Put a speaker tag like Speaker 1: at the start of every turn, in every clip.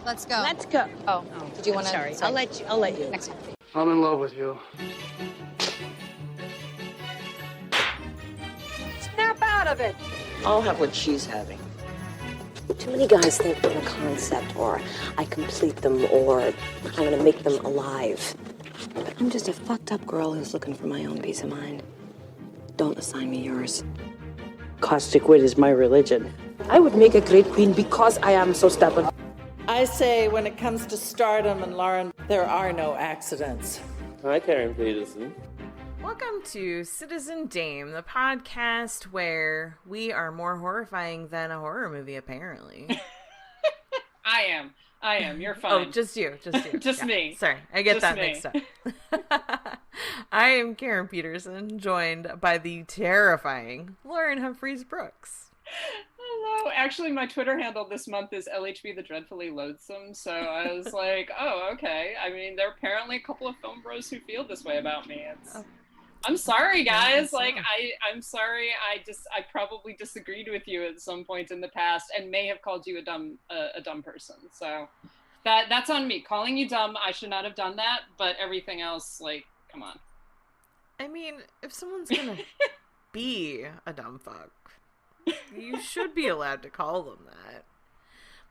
Speaker 1: Let's go.
Speaker 2: Let's go.
Speaker 1: Oh, did you want to?
Speaker 2: Sorry, I'll let you.
Speaker 1: Next time.
Speaker 3: I'm in love with you.
Speaker 2: Snap out of it.
Speaker 4: I'll have what she's having.
Speaker 5: Too many guys think I'm a concept, or I complete them, or I'm gonna make them alive. But I'm just a fucked up girl who's looking for my own peace of mind. Don't assign me yours.
Speaker 4: Caustic wit is my religion.
Speaker 6: I would make a great queen because I am so stubborn.
Speaker 7: I say when it comes to stardom and Lauren, there are no accidents.
Speaker 8: Hi, Karen Peterson.
Speaker 9: Welcome to Citizen Dame, the podcast where we are more horrifying than a horror movie, apparently.
Speaker 10: I am. You're fine.
Speaker 9: Oh, just you.
Speaker 10: Just me.
Speaker 9: Sorry, I get
Speaker 10: Just
Speaker 9: that
Speaker 10: me.
Speaker 9: mixed up. I am Karen Peterson, joined by the terrifying Lauren Humphreys Brooks.
Speaker 10: Hello. Actually, my Twitter handle this month is LHB the Dreadfully Loathsome, so I was like, oh, okay. I mean, there are apparently a couple of film bros who feel this way about me. I'm sorry, guys. I'm sorry. I probably disagreed with you at some point in the past and may have called you a dumb person. So that's on me. Calling you dumb, I should not have done that. But everything else, come on.
Speaker 9: I mean, if someone's gonna be a dumb fuck, you should be allowed to call them that.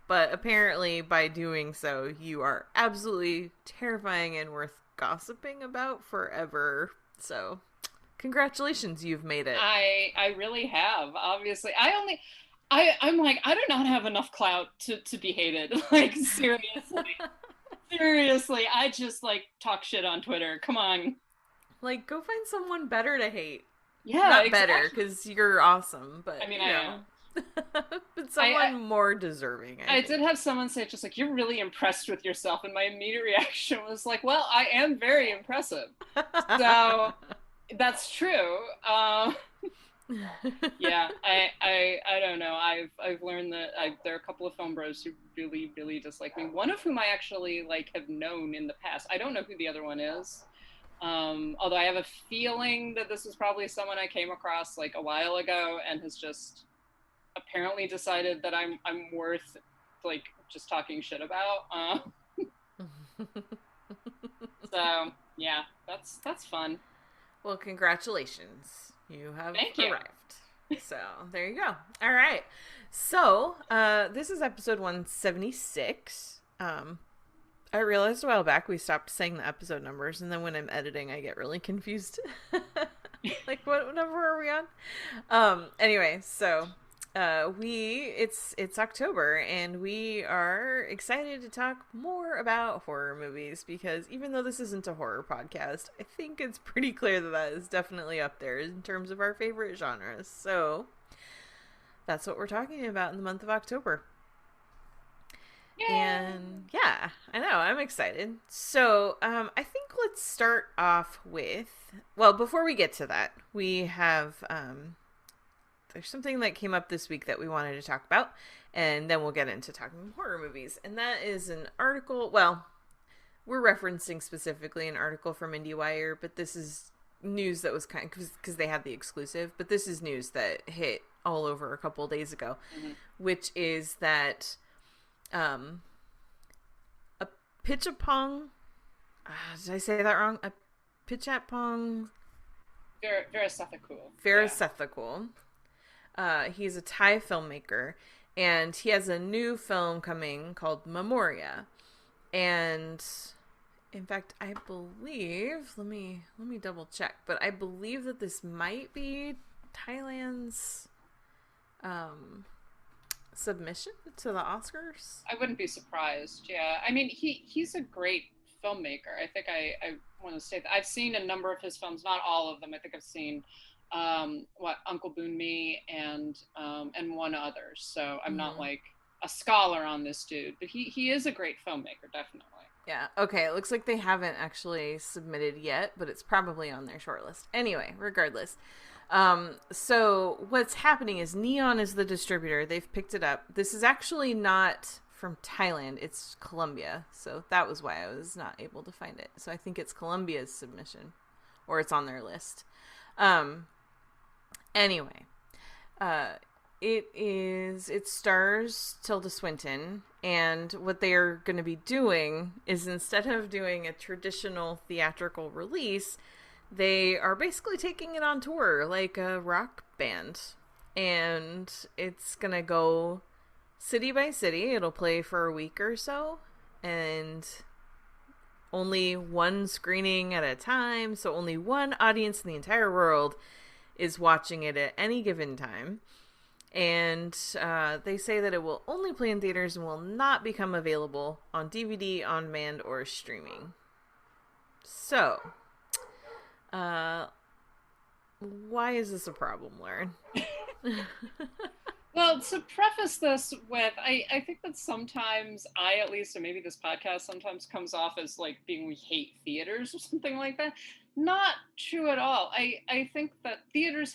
Speaker 9: But apparently, by doing so, you are absolutely terrifying and worth gossiping about forever. So, congratulations, you've made it.
Speaker 10: I really have. Obviously, I'm like, I do not have enough clout to be hated. Like, seriously, I just talk shit on Twitter. Come on,
Speaker 9: go find someone better to hate.
Speaker 10: Yeah,
Speaker 9: not
Speaker 10: exactly.
Speaker 9: Better because you're awesome. But
Speaker 10: I mean,
Speaker 9: I am. But someone more deserving. I
Speaker 10: did have someone say just you're really impressed with yourself, and my immediate reaction was like, well, I am very impressive. So that's true. Yeah, I don't know. I've learned that there are a couple of film bros who really, really dislike me. One of whom I actually have known in the past. I don't know who the other one is. Although I have a feeling that this is probably someone I came across a while ago and has just apparently decided that I'm worth just talking shit about. So yeah, that's fun.
Speaker 9: Well, congratulations. You have
Speaker 10: Thank
Speaker 9: arrived. So there you go. All right. So this is episode 176. I realized a while back we stopped saying the episode numbers, and then when I'm editing, I get really confused. What number are we on? Anyway, so it's October, and we are excited to talk more about horror movies, because even though this isn't a horror podcast, I think it's pretty clear that is definitely up there in terms of our favorite genres. So that's what we're talking about in the month of October.
Speaker 10: Yay.
Speaker 9: And yeah, I know, I'm excited. So I think let's start off with, well, before we get to that, we have there's something that came up this week that we wanted to talk about, and then we'll get into talking horror movies. And that is an article, well, we're referencing specifically an article from IndieWire, but this is news that was kind of, because they had the exclusive, but this is news that hit all over a couple of days ago, which is that a Pitchapong, did I say that wrong? A Pitchapong Veerasathakul. He's a Thai filmmaker, and he has a new film coming called Memoria. And in fact, I believe, let me double check, but I believe that this might be Thailand's submission to the Oscars.
Speaker 10: I wouldn't be surprised. Yeah, I mean, he's a great filmmaker. I think I want to say that I've seen a number of his films, not all of them. I think I've seen Uncle Boon Me and one other. So I'm not a scholar on this dude, but he is a great filmmaker, definitely.
Speaker 9: Yeah. Okay. It looks like they haven't actually submitted yet, but it's probably on their shortlist. Anyway, regardless. So what's happening is Neon is the distributor. They've picked it up. This is actually not from Thailand. It's Colombia. So that was why I was not able to find it. So I think it's Colombia's submission, or it's on their list. Anyway, It stars Tilda Swinton, and what they are going to be doing is, instead of doing a traditional theatrical release, they are basically taking it on tour like a rock band. And it's going to go city by city. It'll play for a week or so, and only one screening at a time. So only one audience in the entire world is watching it at any given time. And they say that it will only play in theaters and will not become available on DVD, on demand, or streaming. So, why is this a problem, Lauren?
Speaker 10: Well, to preface this with, I think that sometimes at least, and maybe this podcast sometimes comes off as like being we hate theaters or something like that. Not true at all. I think that theaters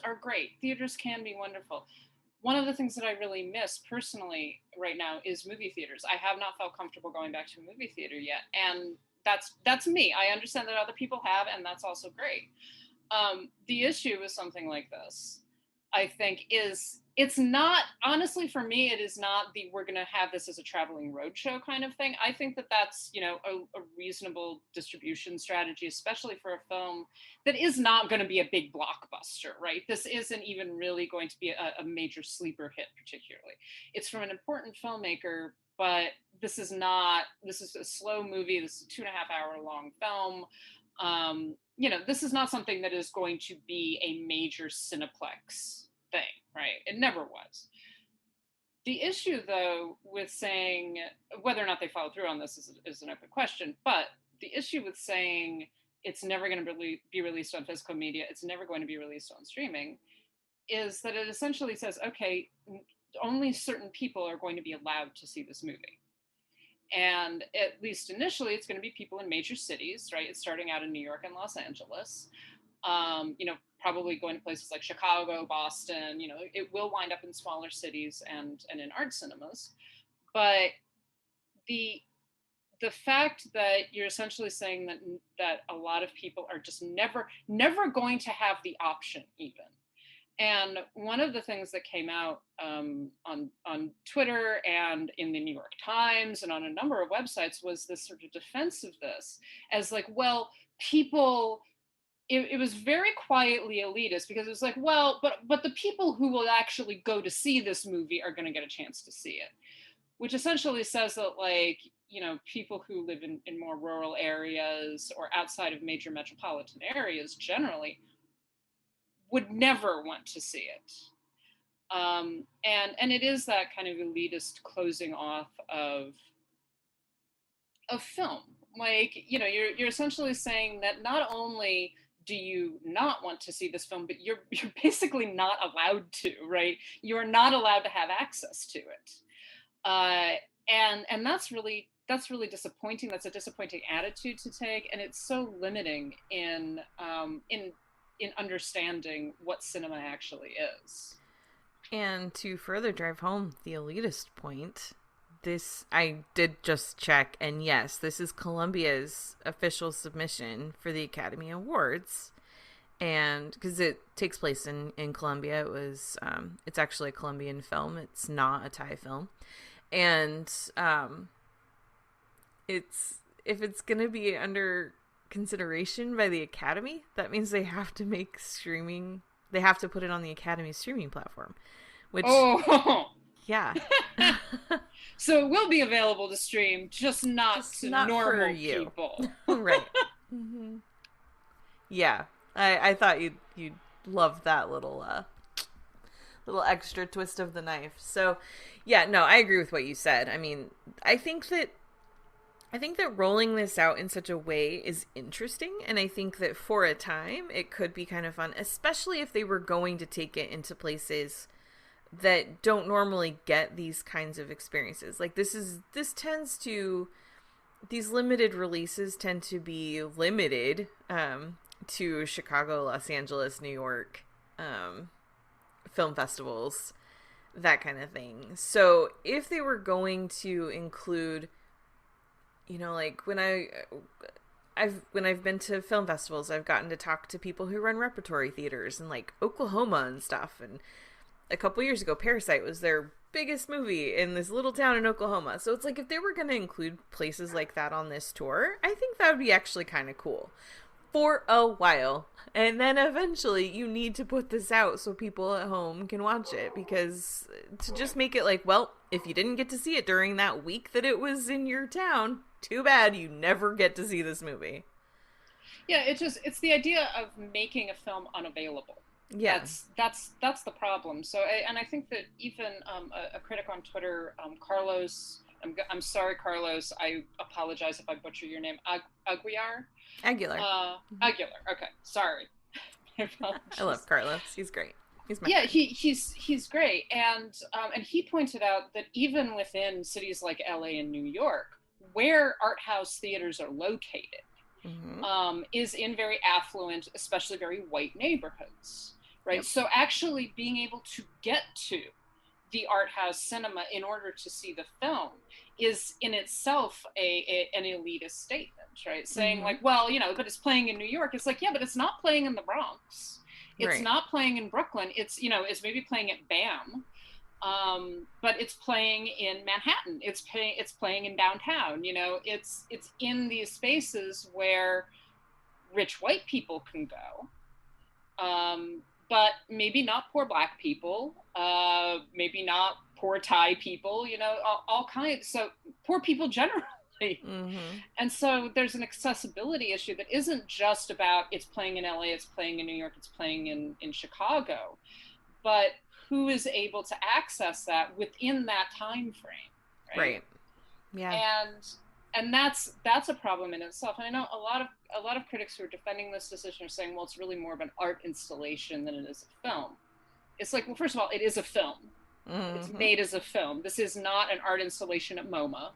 Speaker 10: are great. Theaters can be wonderful. One of the things that I really miss personally right now is movie theaters. I have not felt comfortable going back to a movie theater yet. And that's me. I understand that other people have, and that's also great. The issue with something like this, I think, is it's not, honestly, for me, it is not we're going to have this as a traveling roadshow kind of thing. I think that that's, a reasonable distribution strategy, especially for a film that is not going to be a big blockbuster, right? This isn't even really going to be a major sleeper hit, particularly. It's from an important filmmaker, but this is a slow movie. This is a 2.5 hour long film. This is not something that is going to be a major Cineplex thing, right? It never was. The issue, though, with saying whether or not they follow through on this is an open question, but the issue with saying it's never going to be released on physical media, it's never going to be released on streaming, is that it essentially says, okay, only certain people are going to be allowed to see this movie. And at least initially, it's going to be people in major cities, right? It's starting out in New York and Los Angeles. Probably going to places like Chicago, Boston. It will wind up in smaller cities and in art cinemas. But the fact that you're essentially saying that a lot of people are just never going to have the option even. And one of the things that came out on Twitter and in the New York Times and on a number of websites was this sort of defense of this as like, well, people, it was very quietly elitist, because it was like, well, but the people who will actually go to see this movie are going to get a chance to see it, which essentially says that, like, people who live in more rural areas or outside of major metropolitan areas generally would never want to see it. And it is that kind of elitist closing off of film. Like, you're essentially saying that not only do you not want to see this film, but you're basically not allowed to, right? You're not allowed to have access to it. And that's really disappointing. That's a disappointing attitude to take, and it's so limiting in understanding what cinema actually is.
Speaker 9: And to further drive home the elitist point, I did just check, and yes, this is Columbia's official submission for the Academy Awards. And because it takes place in Colombia, it's actually a Colombian film. It's not a Thai film. And if it's going to be under consideration by the Academy, that means they have to put it on the Academy streaming platform, which yeah.
Speaker 10: So it will be available to stream, just not normal people.
Speaker 9: Right. Mm-hmm. Yeah, I thought you'd love that little extra twist of the knife. So yeah, no, I agree with what you said. I mean, I think that rolling this out in such a way is interesting, and I think that for a time it could be kind of fun, especially if they were going to take it into places that don't normally get these kinds of experiences. Like these limited releases tend to be limited to Chicago, Los Angeles, New York, film festivals, that kind of thing. So if they were going to include, like when I've been to film festivals, I've gotten to talk to people who run repertory theaters in like Oklahoma and stuff, and a couple years ago, Parasite was their biggest movie in this little town in Oklahoma. So it's like, if they were going to include places like that on this tour, I think that would be actually kind of cool for a while. And then eventually you need to put this out so people at home can watch it, because to just make it like, well, if you didn't get to see it during that week that it was in your town, too bad, you never get to see this movie.
Speaker 10: Yeah, it's the idea of making a film unavailable.
Speaker 9: Yeah,
Speaker 10: that's the problem. So, and I think that even a critic on Twitter, Carlos, I'm sorry, Carlos, I apologize if I butcher your name, Aguilar.
Speaker 9: Aguilar.
Speaker 10: Aguilar. Okay, sorry.
Speaker 9: I love Carlos. He's great. He's my friend.
Speaker 10: He's great, and he pointed out that even within cities like LA and New York, where art house theaters are located, is in very affluent, especially very white neighborhoods, right? Yep. So actually being able to get to the art house cinema in order to see the film is in itself an elitist statement, right? Saying like, well, but it's playing in New York. It's like, yeah, but it's not playing in the Bronx. It's not playing in Brooklyn. It's, it's maybe playing at BAM. But it's playing in Manhattan. It's playing in downtown. It's in these spaces where rich white people can go, but maybe not poor Black people, maybe not poor Thai people. All kinds. So poor people generally. And so there's an accessibility issue that isn't just about it's playing in LA, it's playing in New York, it's playing in Chicago, but who is able to access that within that time frame, right? Yeah. And that's a problem in itself. And I know a lot of critics who are defending this decision are saying, well, it's really more of an art installation than it is a film. It's like, well, first of all, it is a film. It's made as a film. This is not an art installation at MoMA.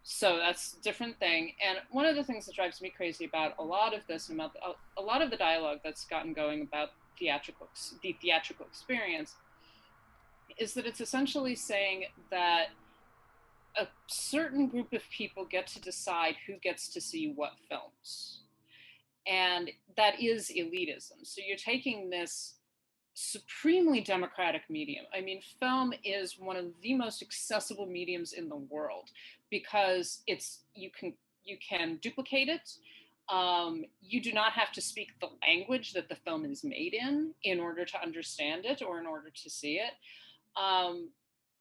Speaker 10: So that's a different thing. And one of the things that drives me crazy about a lot of this, and about a lot of the dialogue that's gotten going about the theatrical experience, is that it's essentially saying that a certain group of people get to decide who gets to see what films. And that is elitism. So you're taking this supremely democratic medium. I mean, film is one of the most accessible mediums in the world because you can duplicate it. You do not have to speak the language that the film is made in order to understand it or in order to see it.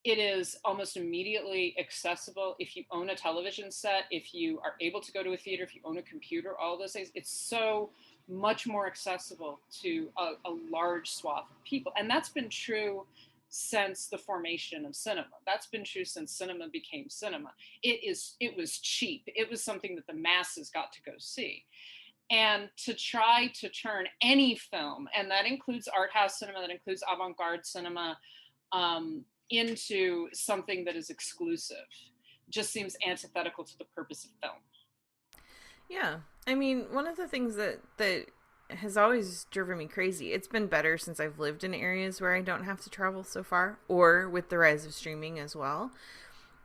Speaker 10: It is almost immediately accessible if you own a television set, if you are able to go to a theater, if you own a computer, all those things. It's so much more accessible to a large swath of people. And that's been true since the formation of cinema. That's been true since cinema became cinema. It was cheap. It was something that the masses got to go see. And to try to turn any film, and that includes art house cinema, that includes avant-garde cinema, into something that is exclusive, just seems antithetical to the purpose of film.
Speaker 9: Yeah. I mean, one of the things that has always driven me crazy, it's been better since I've lived in areas where I don't have to travel so far, or with the rise of streaming as well.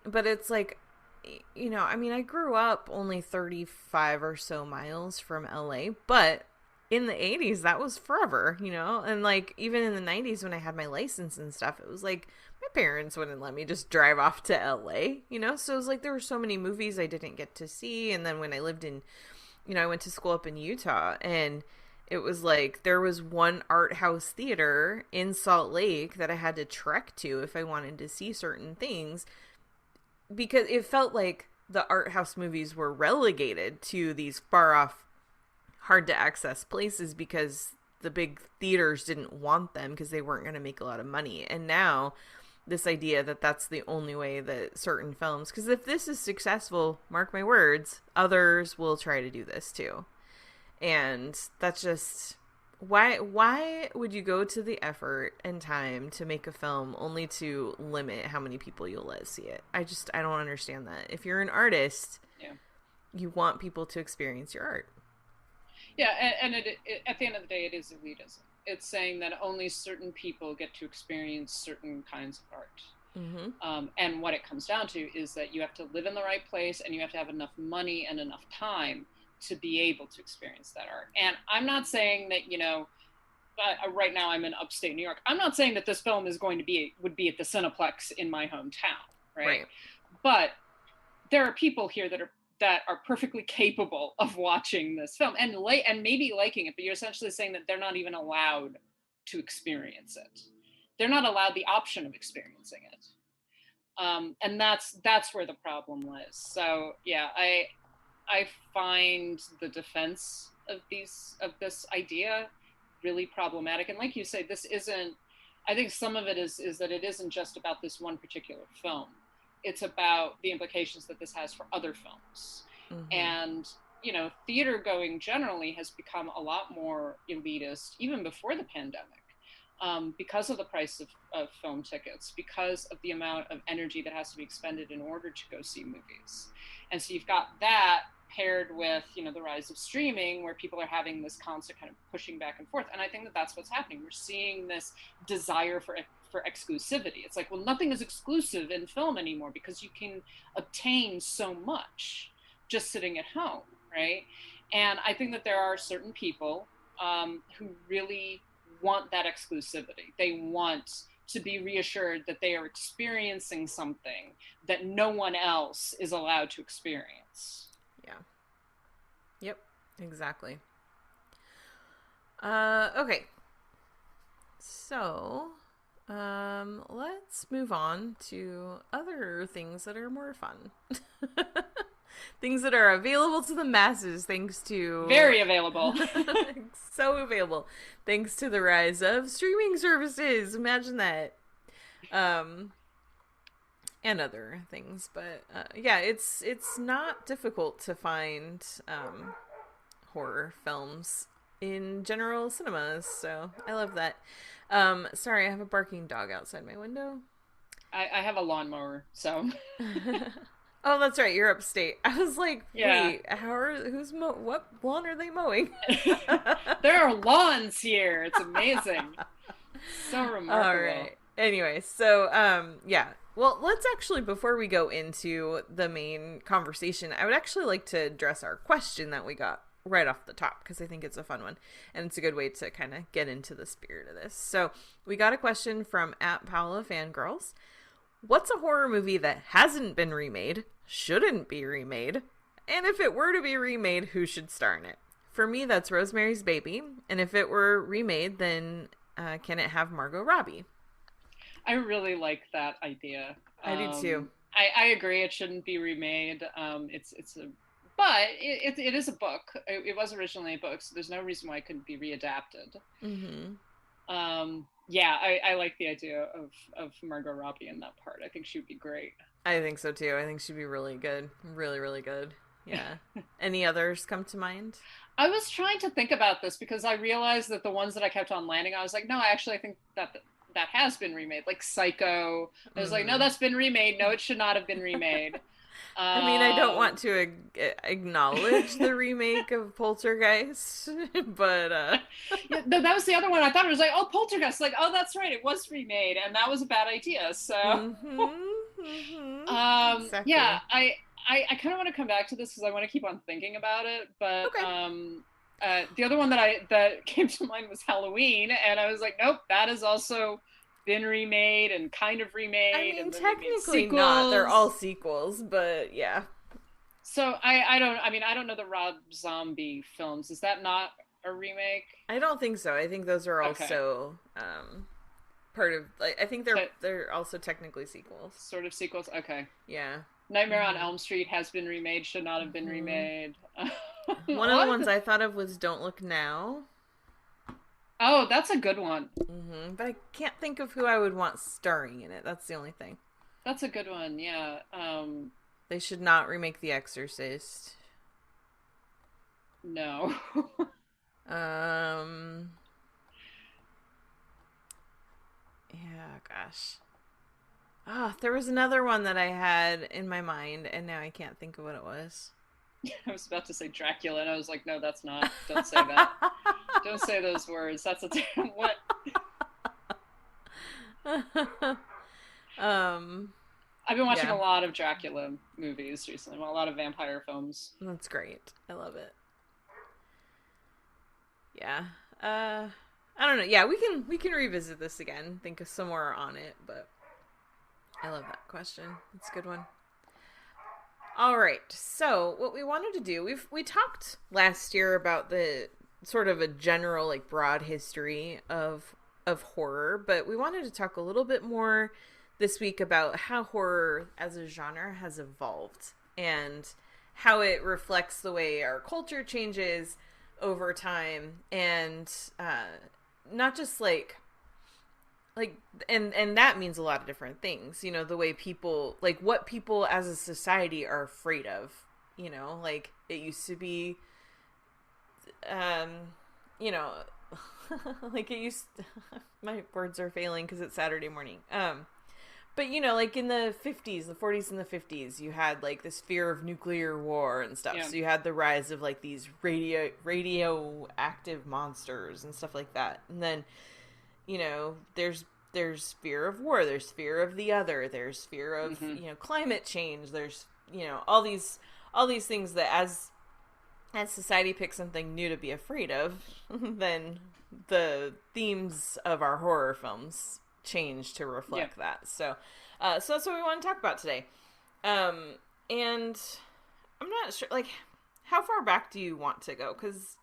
Speaker 9: But it's like, I mean, I grew up only 35 or so miles from LA, but in the 80s, that was forever, and like, even in the 90s when I had my license and stuff, it was like, my parents wouldn't let me just drive off to LA, so it was like, there were so many movies I didn't get to see. And then when I lived in, I went to school up in Utah, and it was like, there was one art house theater in Salt Lake that I had to trek to if I wanted to see certain things, because it felt like the art house movies were relegated to these far off, hard to access places because the big theaters didn't want them because they weren't going to make a lot of money. And now this idea that that's the only way that certain films, because if this is successful, mark my words, others will try to do this too. And that's just, why would you go to the effort and time to make a film only to limit how many people you'll let see it? I don't understand that. If you're an artist, you want people to experience your art.
Speaker 10: Yeah, and it, at the end of the day, it is elitism. It's saying that only certain people get to experience certain kinds of art. And what it comes down to is that you have to live in the right place, and you have to have enough money and enough time to be able to experience that art. And I'm not saying that, right now I'm in upstate New York. I'm not saying that this film is going to would be at the Cineplex in my hometown, right? But there are people here that are perfectly capable of watching this film and maybe liking it, but you're essentially saying that they're not even allowed to experience it. They're not allowed the option of experiencing it. And that's where the problem lies. So yeah, I find the defense of this idea really problematic. And like you say, I think some of it is that it isn't just about this one particular film. It's about the implications that this has for other films. Mm-hmm. And, theater going generally has become a lot more elitist, even before the pandemic, because of the price of film tickets, because of the amount of energy that has to be expended in order to go see movies. And so you've got that paired with, the rise of streaming, where people are having this constant kind of pushing back and forth. And I think that that's what's happening. We're seeing this desire for exclusivity. It's like, well, nothing is exclusive in film anymore because you can obtain so much just sitting at home, right? And I think that there are certain people who really want that exclusivity. They want to be reassured that they are experiencing something that no one else is allowed to experience.
Speaker 9: Yeah. Yep, exactly. Okay. So, let's move on to other things that are more fun. Things that are available to the masses thanks to...
Speaker 10: Very available.
Speaker 9: So available. Thanks to the rise of streaming services. Imagine that. And other things. But, yeah, it's not difficult to find horror films in general cinemas. So, I love that. Sorry, I have a barking dog outside my window.
Speaker 10: I have a lawnmower, so...
Speaker 9: Oh, that's right. You're upstate. I was like, wait, what lawn are they mowing?
Speaker 10: There are lawns here. It's amazing. So remarkable.
Speaker 9: All right. Anyway, so, yeah. Well, let's actually, before we go into the main conversation, I would actually like to address our question that we got right off the top, because I think it's a fun one, and it's a good way to kind of get into the spirit of this. So, we got a question from @PaolaFangirls. What's a horror movie that hasn't been remade, shouldn't be remade, and if it were to be remade, who should star in it? For me, that's Rosemary's Baby, and if it were remade, then can it have Margot Robbie?
Speaker 10: I really like that idea.
Speaker 9: I do too.
Speaker 10: I agree. It shouldn't be remade. But it is a book. It was originally a book, so there's no reason why it couldn't be readapted. Mm-hmm. Yeah, I like the idea of Margot Robbie in that part. I think she would be great.
Speaker 9: I think so too. I think she'd be really good. Really, really good. Yeah. Any others come to mind?
Speaker 10: I was trying to think about this because I realized that the ones that I kept on landing, I was like, no, I actually think that has been remade. Like Psycho. I was like, no, that's been remade. No, it should not have been remade.
Speaker 9: I mean, I don't want to acknowledge the remake of Poltergeist, but
Speaker 10: yeah, that was the other one. I thought it was like, oh, Poltergeist, like, oh, that's right, it was remade, and that was a bad idea. So, exactly. Yeah, I kind of want to come back to this because I want to keep on thinking about it. But okay. The other one that came to mind was Halloween, and I was like, nope, that is also been remade and kind of remade. I
Speaker 9: mean, technically not. They're all sequels, but yeah.
Speaker 10: So I don't know the Rob Zombie films. Is that not a remake?
Speaker 9: I don't think so. I think those are also part of. Like, I think they're also technically sequels.
Speaker 10: Sort of sequels. Okay.
Speaker 9: Yeah.
Speaker 10: Nightmare on Elm Street has been remade. Should not have been remade.
Speaker 9: One of the ones I thought of was Don't Look Now.
Speaker 10: Oh, that's a good one.
Speaker 9: Mm-hmm. But I can't think of who I would want starring in it. That's the only thing.
Speaker 10: That's a good one, yeah.
Speaker 9: They should not remake The Exorcist.
Speaker 10: No.
Speaker 9: Yeah, gosh. Oh, there was another one that I had in my mind, and now I can't think of what it was.
Speaker 10: I was about to say Dracula, and I was like, no, that's not. Don't say that. Don't say those words. That's what? I've been watching a lot of Dracula movies recently. A lot of vampire films.
Speaker 9: That's great. I love it. Yeah. I I don't know. Yeah, we can revisit this again. Think of some more on it, but I love that question. It's a good one. All right. So what we wanted to do, we talked last year about the sort of a general, like, broad history of horror, but we wanted to talk a little bit more this week about how horror as a genre has evolved and how it reflects the way our culture changes over time, and not just like and that means a lot of different things, you know, the way people, like, what people as a society are afraid of, you know, like, it used to be you know, like, it used my words are failing because it's Saturday morning, but, you know, like, in the 50s, the 40s and the 50s, you had, like, this fear of nuclear war and stuff. Yeah. So you had the rise of, like, these radioactive monsters and stuff like that. And then, you know, there's fear of war, there's fear of the other, there's fear of, you know, climate change, there's, you know, all these things that as society picks something new to be afraid of, then the themes of our horror films change to reflect that. So that's what we want to talk about today. And I'm not sure, like, how far back do you want to go? Because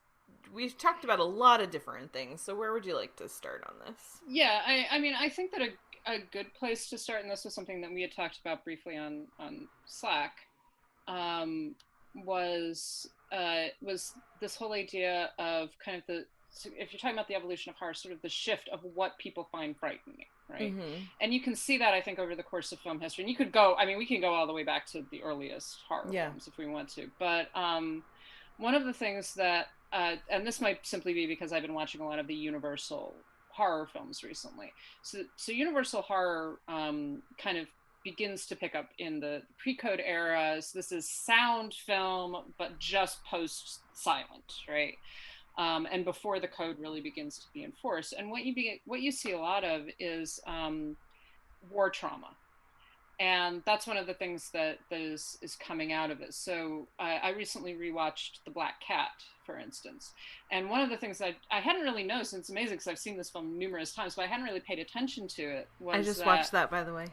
Speaker 9: we've talked about a lot of different things. So where would you like to start on this?
Speaker 10: Yeah, I mean, I think that a good place to start, and this was something that we had talked about briefly on Slack, was this whole idea of kind of if you're talking about the evolution of horror, sort of the shift of what people find frightening, right? Mm-hmm. And you can see that, I think, over the course of film history. And you could go, I mean, we can go all the way back to the earliest horror films if we want to. But one of the things that, and this might simply be because I've been watching a lot of the Universal horror films recently. So Universal horror kind of begins to pick up in the pre-code era. So this is sound film, but just post-silent, right? And before the code really begins to be enforced. And what you see a lot of is war trauma. And that's one of the things that is coming out of it. So I recently rewatched The Black Cat, for instance. And one of the things that I hadn't really noticed, and it's amazing because I've seen this film numerous times, but I hadn't really paid attention to it, was
Speaker 9: I just watched that, by the way.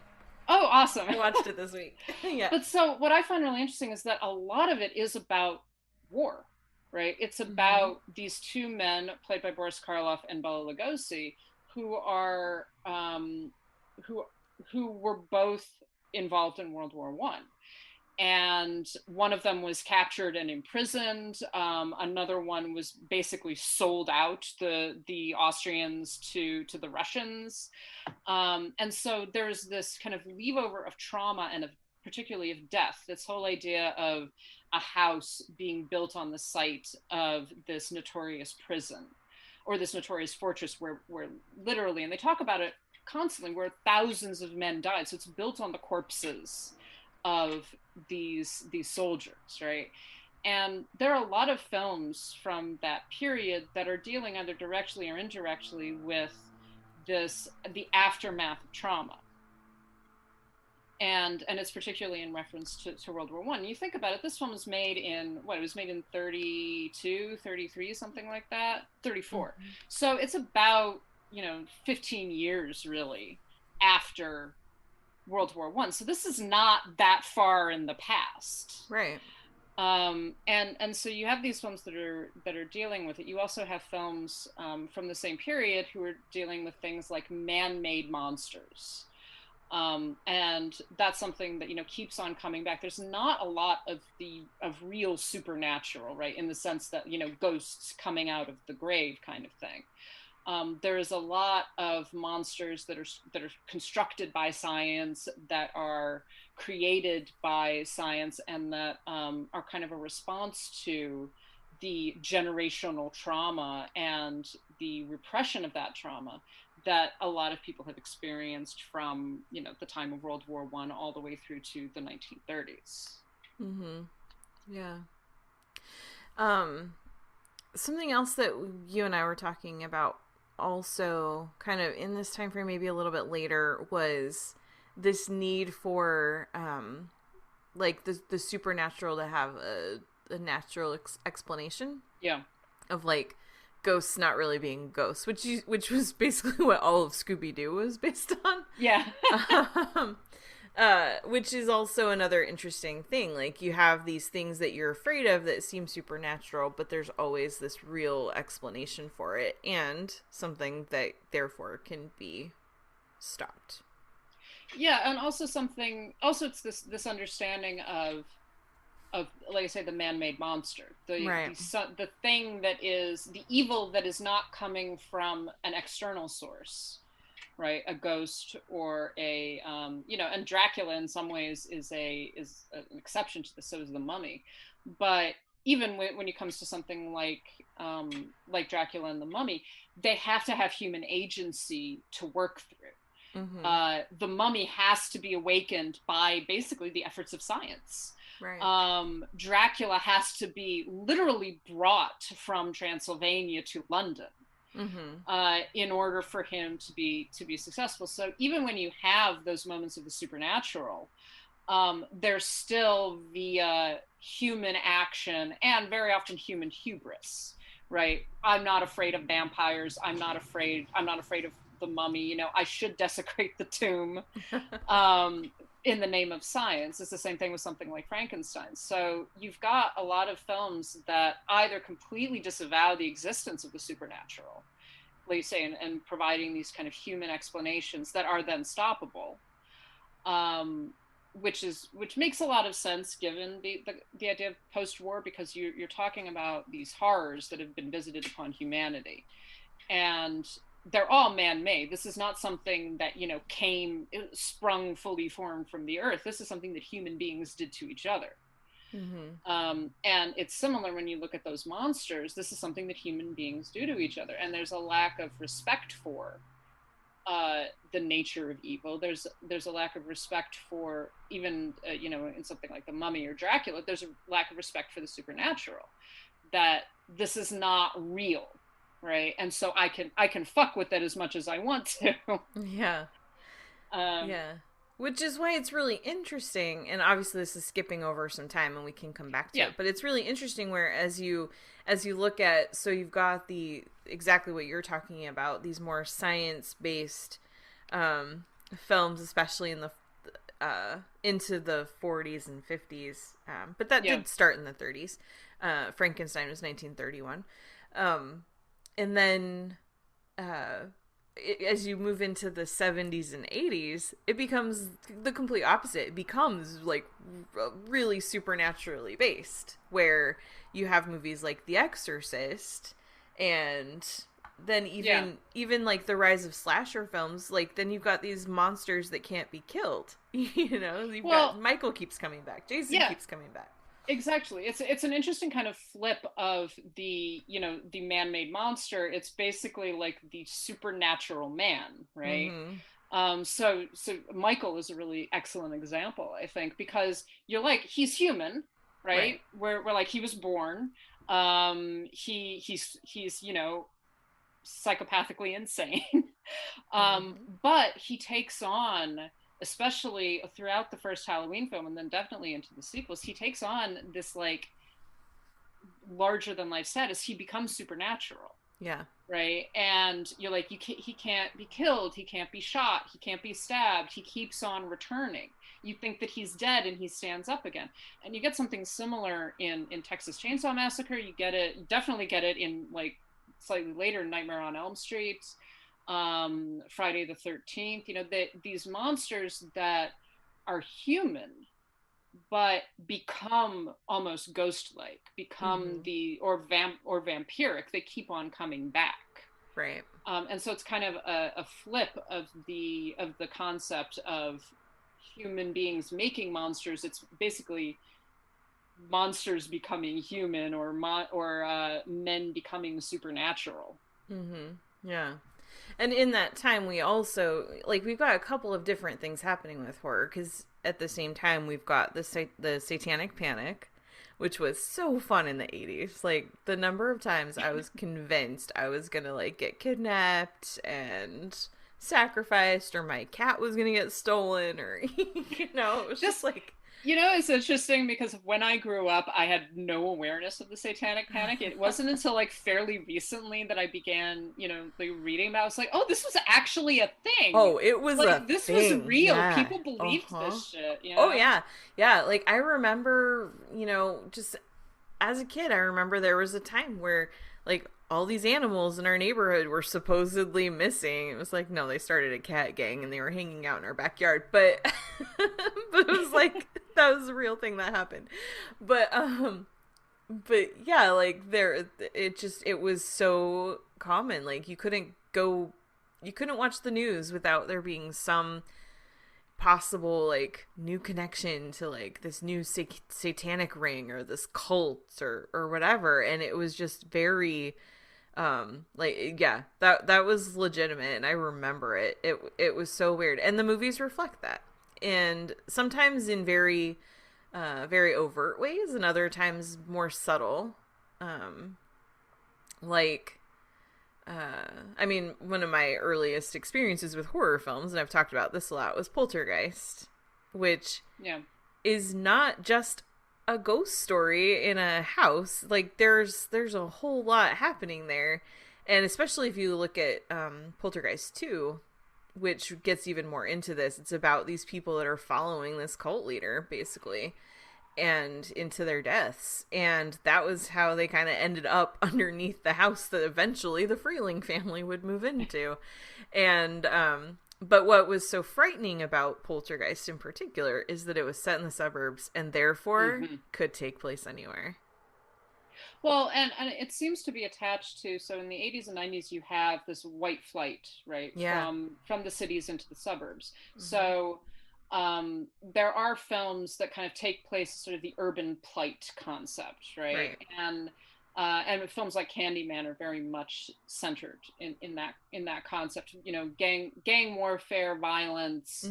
Speaker 10: Oh, awesome.
Speaker 9: I watched it this week. Yeah. But
Speaker 10: so what I find really interesting is that a lot of it is about war, right? It's about these two men played by Boris Karloff and Bela Lugosi, who are who were both involved in World War I. And one of them was captured and imprisoned. Another one was basically sold out, the Austrians to the Russians. And so there's this kind of leave-over of trauma and particularly of death, this whole idea of a house being built on the site of this notorious prison or this notorious fortress where literally, and they talk about it constantly, where thousands of men died. So it's built on the corpses of these soldiers, right? And there are a lot of films from that period that are dealing either directly or indirectly with the aftermath of trauma. And it's particularly in reference to World War I. You think about it, this film was made in, it was made in 32, 33, something like that, 34. Mm-hmm. So it's about, 15 years really after World War I. So this is not that far in the past.
Speaker 9: Right.
Speaker 10: And so you have these films that are dealing with it. You also have films from the same period who are dealing with things like man-made monsters. And that's something that, keeps on coming back. There's not a lot of real supernatural, right? In the sense that, ghosts coming out of the grave kind of thing. There is a lot of monsters that are constructed by science, that are created by science, and that are kind of a response to the generational trauma and the repression of that trauma that a lot of people have experienced from, the time of World War I all the way through to the 1930s.
Speaker 9: Mm-hmm. Yeah. Something else that you and I were talking about also kind of in this time frame, maybe a little bit later, was this need for like the supernatural to have a natural explanation.
Speaker 10: Yeah.
Speaker 9: Of like ghosts not really being ghosts, which was basically what all of Scooby-Doo was based on.
Speaker 10: Yeah.
Speaker 9: Which is also another interesting thing. Like, you have these things that you're afraid of that seem supernatural, but there's always this real explanation for it, and something that therefore can be stopped.
Speaker 10: Yeah, and also it's this understanding of like I say, the man-made monster, the thing that is the evil that is not coming from an external source, right? A ghost or a and Dracula in some ways is an exception to this. So is the Mummy, but even when it comes to something like Dracula and the Mummy, they have to have human agency to work through. Mm-hmm. The Mummy has to be awakened by basically the efforts of science. Right. Dracula has to be literally brought from Transylvania to London. Mm-hmm. In order for him to be successful. So even when you have those moments of the supernatural, there's still via human action and very often human hubris, right? I'm not afraid of vampires. I'm not afraid of the Mummy. I should desecrate the tomb in the name of science. It's the same thing with something like Frankenstein. So you've got a lot of films that either completely disavow the existence of the supernatural, like you say, and providing these kind of human explanations that are then stoppable, which makes a lot of sense given the idea of post-war, because you're talking about these horrors that have been visited upon humanity, and they're all man-made. This is not something that sprung fully formed from the earth. This is something that human beings did to each other. Mm-hmm. And it's similar when you look at those monsters. This is something that human beings do to each other, and there's a lack of respect for the nature of evil. There's a lack of respect for even in something like the Mummy or Dracula. There's a lack of respect for the supernatural, that this is not real. Right. And so I can fuck with it as much as I want to.
Speaker 9: Yeah. Yeah. Which is why it's really interesting. And obviously this is skipping over some time and we can come back to it. But it's really interesting where as you look at, so you've got exactly what you're talking about, these more science-based films, especially in the into the 40s and 50s. But that did start in the 30s. Frankenstein was 1931. And then as you move into the 70s and 80s, it becomes the complete opposite. It becomes like really supernaturally based, where you have movies like The Exorcist, and then even like the rise of slasher films. Like, then you've got these monsters that can't be killed. You've got Michael keeps coming back, Jason keeps coming back.
Speaker 10: Exactly. It's an interesting kind of flip of the man-made monster. It's basically like the supernatural man, right? Mm-hmm. So Michael is a really excellent example, I think, because you're like, he's human, right? We're like, he was born. He's psychopathically insane. But he takes on, especially throughout the first Halloween film and then definitely into the sequels, he takes on this like larger than life status. He becomes supernatural. Yeah. Right. And you're like, he can't be killed. He can't be shot. He can't be stabbed. He keeps on returning. You think that he's dead and he stands up again. And you get something similar in Texas Chainsaw Massacre. You definitely get it in like slightly later Nightmare on Elm Street, Friday the 13th. These monsters that are human but become almost ghost-like, become or vampiric. They keep on coming back, right? And so it's kind of a flip of the concept of human beings making monsters. It's basically monsters becoming human, or men becoming supernatural.
Speaker 9: Yeah. And in that time, we also, like, we've got a couple of different things happening with horror, because at the same time, we've got the Satanic Panic, which was so fun in the 80s. Like, the number of times I was convinced I was gonna, like, get kidnapped and sacrificed, or my cat was gonna get stolen, or, it was just like...
Speaker 10: You know, it's interesting because when I grew up, I had no awareness of the Satanic Panic. It wasn't until like fairly recently that I began, like reading about it. I was like, oh, this was actually a thing.
Speaker 9: Oh, it was
Speaker 10: like this was real.
Speaker 9: Yeah.
Speaker 10: People believed this shit.
Speaker 9: Oh yeah. Yeah. Like I remember, just as a kid, I remember there was a time where like all these animals in our neighborhood were supposedly missing. It was like, no, they started a cat gang and they were hanging out in our backyard. But but it was like that was a real thing that happened. But yeah, like it was so common. Like you couldn't watch the news without there being some possible like new connection to like this new satanic ring or this cult or whatever, and it was just very that was legitimate, and I remember it was so weird, and the movies reflect that, and sometimes in very very overt ways, and other times more subtle. I mean, one of my earliest experiences with horror films, and I've talked about this a lot, was Poltergeist, which is not just a ghost story in a house. Like there's a whole lot happening there, and especially if you look at Poltergeist 2, which gets even more into this. It's about these people that are following this cult leader, basically, and into their deaths, and that was how they kind of ended up underneath the house that eventually the Freeling family would move into. And but what was so frightening about Poltergeist in particular is that it was set in the suburbs and therefore could take place anywhere.
Speaker 10: Well, and it seems to be attached to, so in the 80s and 90s you have this white flight, right?
Speaker 9: Yeah.
Speaker 10: From the cities into the suburbs. So there are films that kind of take place sort of the urban plight concept, right? And films like Candyman are very much centered in that concept. Gang warfare, violence,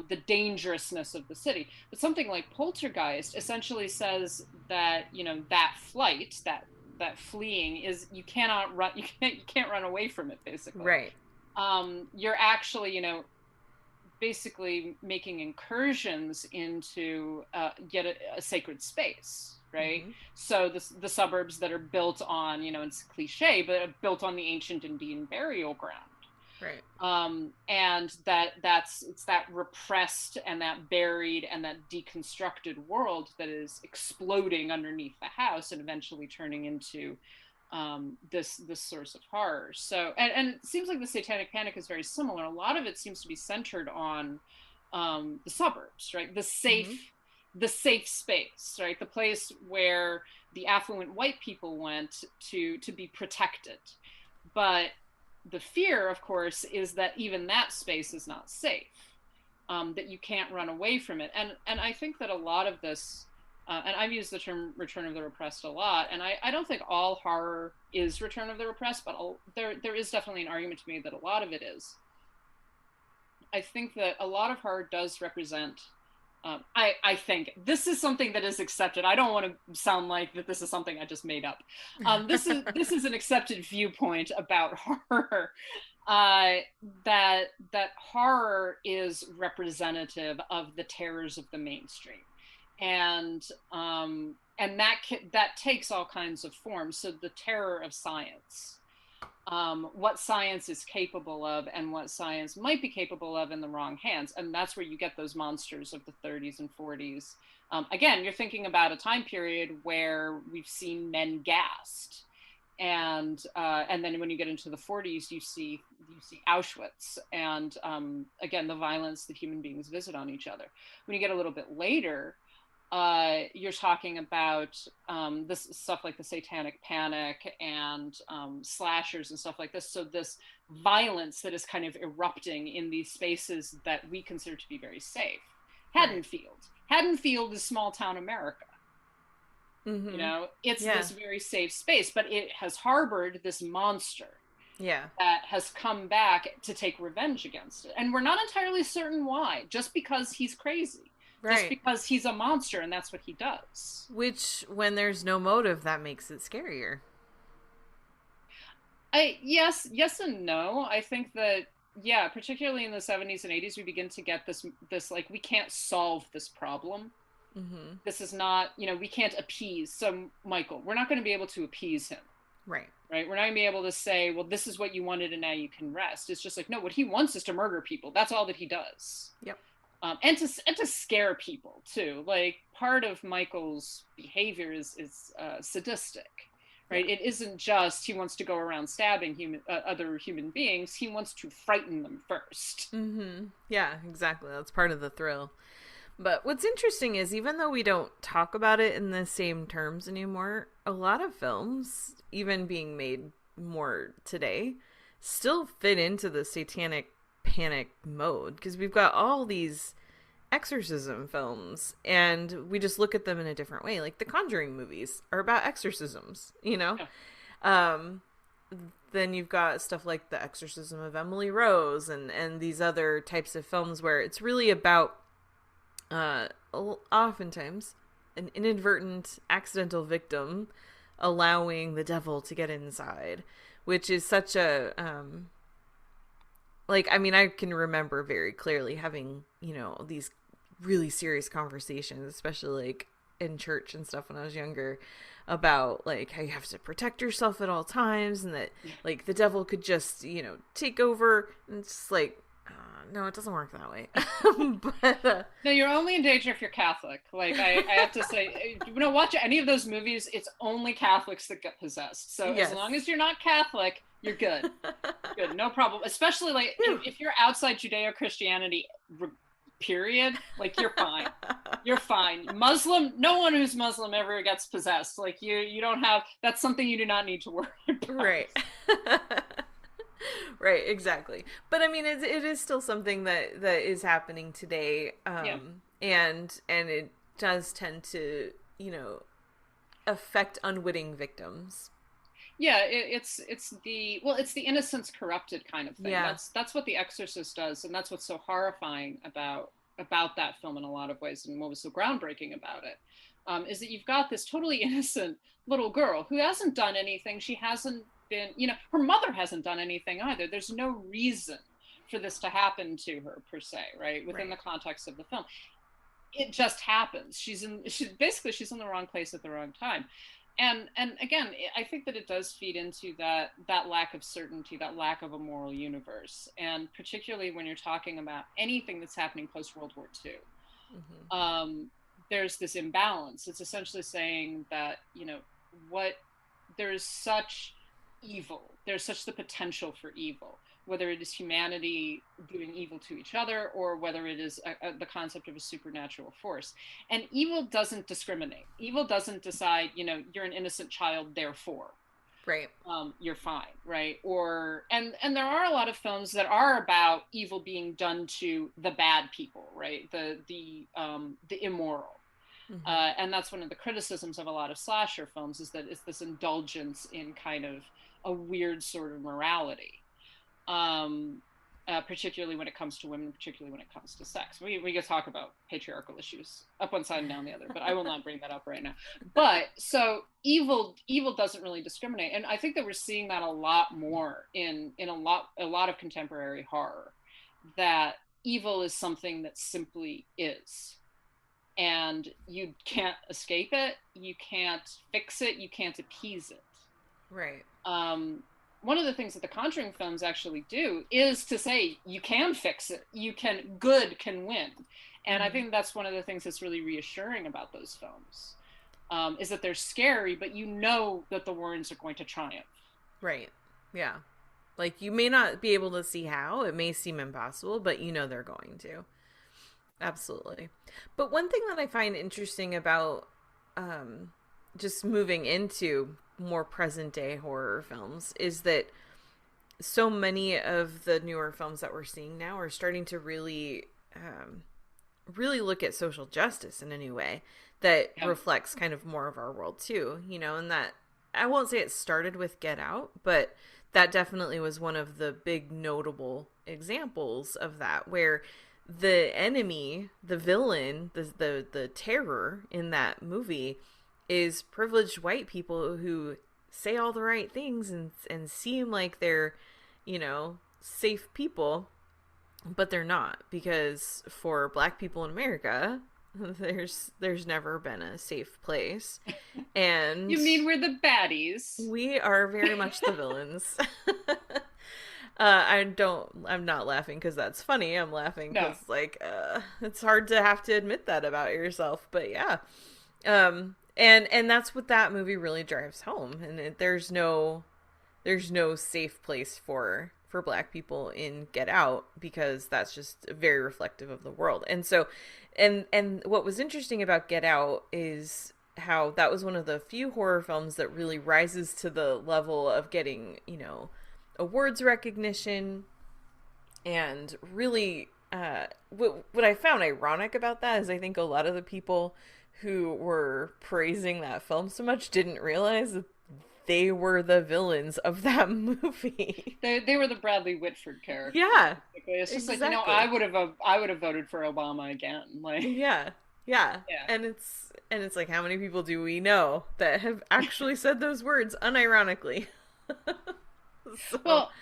Speaker 10: the dangerousness of the city. But something like Poltergeist essentially says that that flight, that fleeing is, you cannot run. You can't run away from it, basically.
Speaker 9: Right.
Speaker 10: You're actually basically making incursions into get a sacred space, right? So the suburbs that are built on, it's cliche, but built on the ancient Indian burial ground,
Speaker 9: right?
Speaker 10: And it's that repressed and that buried and that deconstructed world that is exploding underneath the house and eventually turning into this source of horror. So, and it seems like the Satanic Panic is very similar. A lot of it seems to be centered on the suburbs, right? The safe space, right? The place where the affluent white people went to be protected. But the fear, of course, is that even that space is not safe, that you can't run away from it. And I think that a lot of this, and I've used the term Return of the Repressed a lot, and I don't think all horror is Return of the Repressed, but there is definitely an argument to me that a lot of it is. I think that a lot of horror does represent, I think, this is something that is accepted. I don't want to sound like that this is something I just made up. This is an accepted viewpoint about horror, that horror is representative of the terrors of the mainstream. And that takes all kinds of forms. So the terror of science, what science is capable of and what science might be capable of in the wrong hands. And that's where you get those monsters of the 30s and 40s. Again, you're thinking about a time period where we've seen men gassed. And then when you get into the 40s, you see Auschwitz, and again, the violence that human beings visit on each other. When you get a little bit later, you're talking about this stuff like the Satanic Panic and slashers and stuff like this. So this violence that is kind of erupting in these spaces that we consider to be very safe. Haddonfield is small town America. It's this very safe space, but it has harbored this monster that has come back to take revenge against it. And we're not entirely certain why, just because he's crazy.
Speaker 9: Right.
Speaker 10: Just because he's a monster and that's what he does.
Speaker 9: Which, when there's no motive, that makes it scarier.
Speaker 10: Yes and no. I think that, particularly in the 70s and 80s, we begin to get this like, we can't solve this problem. This is not, we can't appease. So Michael, we're not going to be able to appease him.
Speaker 9: Right.
Speaker 10: Right. We're not going to be able to say, well, this is what you wanted and now you can rest. It's just like, no, what he wants is to murder people. That's all that he does.
Speaker 9: Yep.
Speaker 10: And to scare people too. Like, part of Michael's behavior is sadistic, right? Yeah. It isn't just he wants to go around stabbing other human beings. He wants to frighten them first.
Speaker 9: Yeah, exactly. That's part of the thrill. But what's interesting is, even though we don't talk about it in the same terms anymore, a lot of films, even being made more today, still fit into the Satanic Panic mode, because we've got all these exorcism films and we just look at them in a different way. Like the Conjuring movies are about exorcisms, Yeah. Then you've got stuff like The Exorcism of Emily Rose and these other types of films where it's really about oftentimes an inadvertent accidental victim allowing the devil to get inside, which is such a I can remember very clearly having, these really serious conversations, especially like in church and stuff when I was younger, about like how you have to protect yourself at all times and that like the devil could just, take over. And it's just like, no, it doesn't work that way. But,
Speaker 10: no, you're only in danger if you're Catholic. Like, I have to say, watch any of those movies, it's only Catholics that get possessed. So yes. As long as you're not Catholic, you're good. Good, no problem. Especially like if you're outside Judeo-Christianity, period, like you're fine. You're fine. Muslim, no one who's Muslim ever gets possessed. Like you don't have, that's something you do not need to worry about.
Speaker 9: Right. Right, exactly. But I mean, it is still something that is happening today, and it does tend to, affect unwitting victims.
Speaker 10: Yeah, it's the innocence corrupted kind of thing. Yeah. That's what The Exorcist does, and that's what's so horrifying about that film in a lot of ways, and what was so groundbreaking about it, is that you've got this totally innocent little girl who hasn't done anything. She hasn't been, her mother hasn't done anything either. There's no reason for this to happen to her per se, right? Within the context of the film, it just happens. She's in the wrong place at the wrong time, and again, I think that it does feed into that lack of certainty, that lack of a moral universe, and particularly when you're talking about anything that's happening post World War II. There's this imbalance. It's essentially saying that there's such evil. There's such the potential for evil, whether it is humanity doing evil to each other or whether it is the concept of a supernatural force. And evil doesn't discriminate. Evil doesn't decide, you're an innocent child, therefore,
Speaker 9: right,
Speaker 10: you're fine, right? And there are a lot of films that are about evil being done to the bad people, right? The immoral. And that's one of the criticisms of a lot of slasher films, is that it's this indulgence in kind of a weird sort of morality, particularly when it comes to women, particularly when it comes to sex. We could talk about patriarchal issues up one side and down the other, but I will not bring that up right now. But so evil doesn't really discriminate, and I think that we're seeing that a lot more in a lot of contemporary horror, that evil is something that simply is. And you can't escape it, you can't fix it, you can't appease it.
Speaker 9: Right.
Speaker 10: One of the things that the Conjuring films actually do is to say you can fix it. Good can win. And I think that's one of the things that's really reassuring about those films, is that they're scary, but that the Warrens are going to triumph.
Speaker 9: Right. Yeah. Like, you may not be able to see how, it may seem impossible, but they're going to. Absolutely. But one thing that I find interesting about just moving into more present day horror films is that so many of the newer films that we're seeing now are starting to really look at social justice in a new way that reflects kind of more of our world too, and that, I won't say it started with Get Out, but that definitely was one of the big notable examples of that, where the enemy, the villain, the terror in that movie is privileged white people who say all the right things and seem like they're, safe people, but they're not, because for Black people in America, There's never been a safe place. And
Speaker 10: You mean we're the baddies?
Speaker 9: we are very much the villains. I'm not laughing because that's funny. I'm laughing because it's hard to have to admit that about yourself. But yeah. And that's what that movie really drives home. And there's no safe place for Black people in Get Out, because that's just very reflective of the world. And so, and what was interesting about Get Out is how that was one of the few horror films that really rises to the level of getting, awards recognition. And really, what I found ironic about that is I think a lot of the people who were praising that film so much didn't realize that they were the villains of that movie.
Speaker 10: They were the Bradley Whitford character.
Speaker 9: Yeah,
Speaker 10: it's just
Speaker 9: exactly.
Speaker 10: like, I would have voted for Obama again. Like,
Speaker 9: yeah. And it's like, how many people do we know that have actually said those words unironically?
Speaker 10: Well,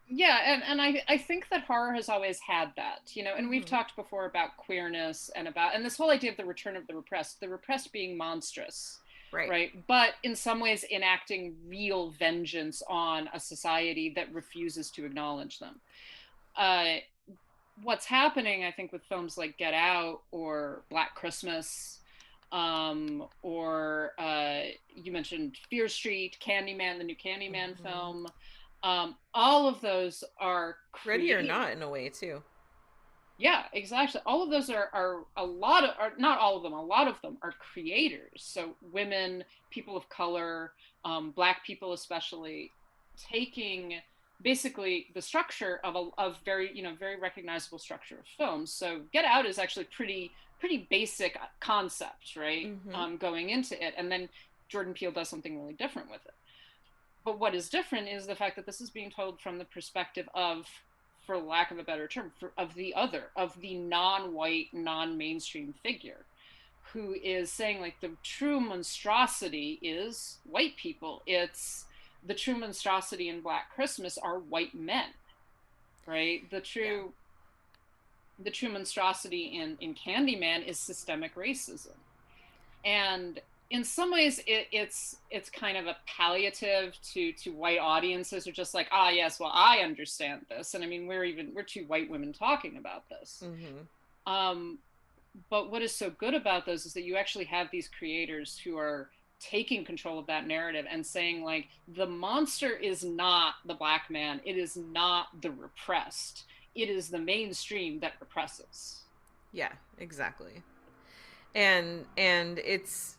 Speaker 10: yeah, and I think that horror has always had that, and we've talked before about queerness and this whole idea of the return of the repressed being monstrous. Right. But in some ways enacting real vengeance on a society that refuses to acknowledge them. What's happening, I think, with films like Get Out or Black Christmas, or you mentioned Fear Street, Candyman, the new Candyman film. All of those are
Speaker 9: Ready or Not, in a way, too.
Speaker 10: Yeah, exactly. All of those are not all of them, a lot of them are creators. So women, people of color, Black people especially, taking basically the structure of very, very recognizable structure of films. So Get Out is actually pretty basic concept, right? Going into it. And then Jordan Peele does something really different with it. But what is different is the fact that this is being told from the perspective of, for lack of a better term, of the non-white, non-mainstream figure, who is saying, like, the true monstrosity is white people. It's the true monstrosity in Black Christmas are white men, right? The true monstrosity in Candyman is systemic racism. And in some ways, it's kind of a palliative to white audiences who are just like, yes, well, I understand this, and I mean, we're two white women talking about this. But what is so good about those is that you actually have these creators who are taking control of that narrative and saying, like, the monster is not the Black man, it is not the repressed, it is the mainstream that represses.
Speaker 9: Yeah, exactly. And it's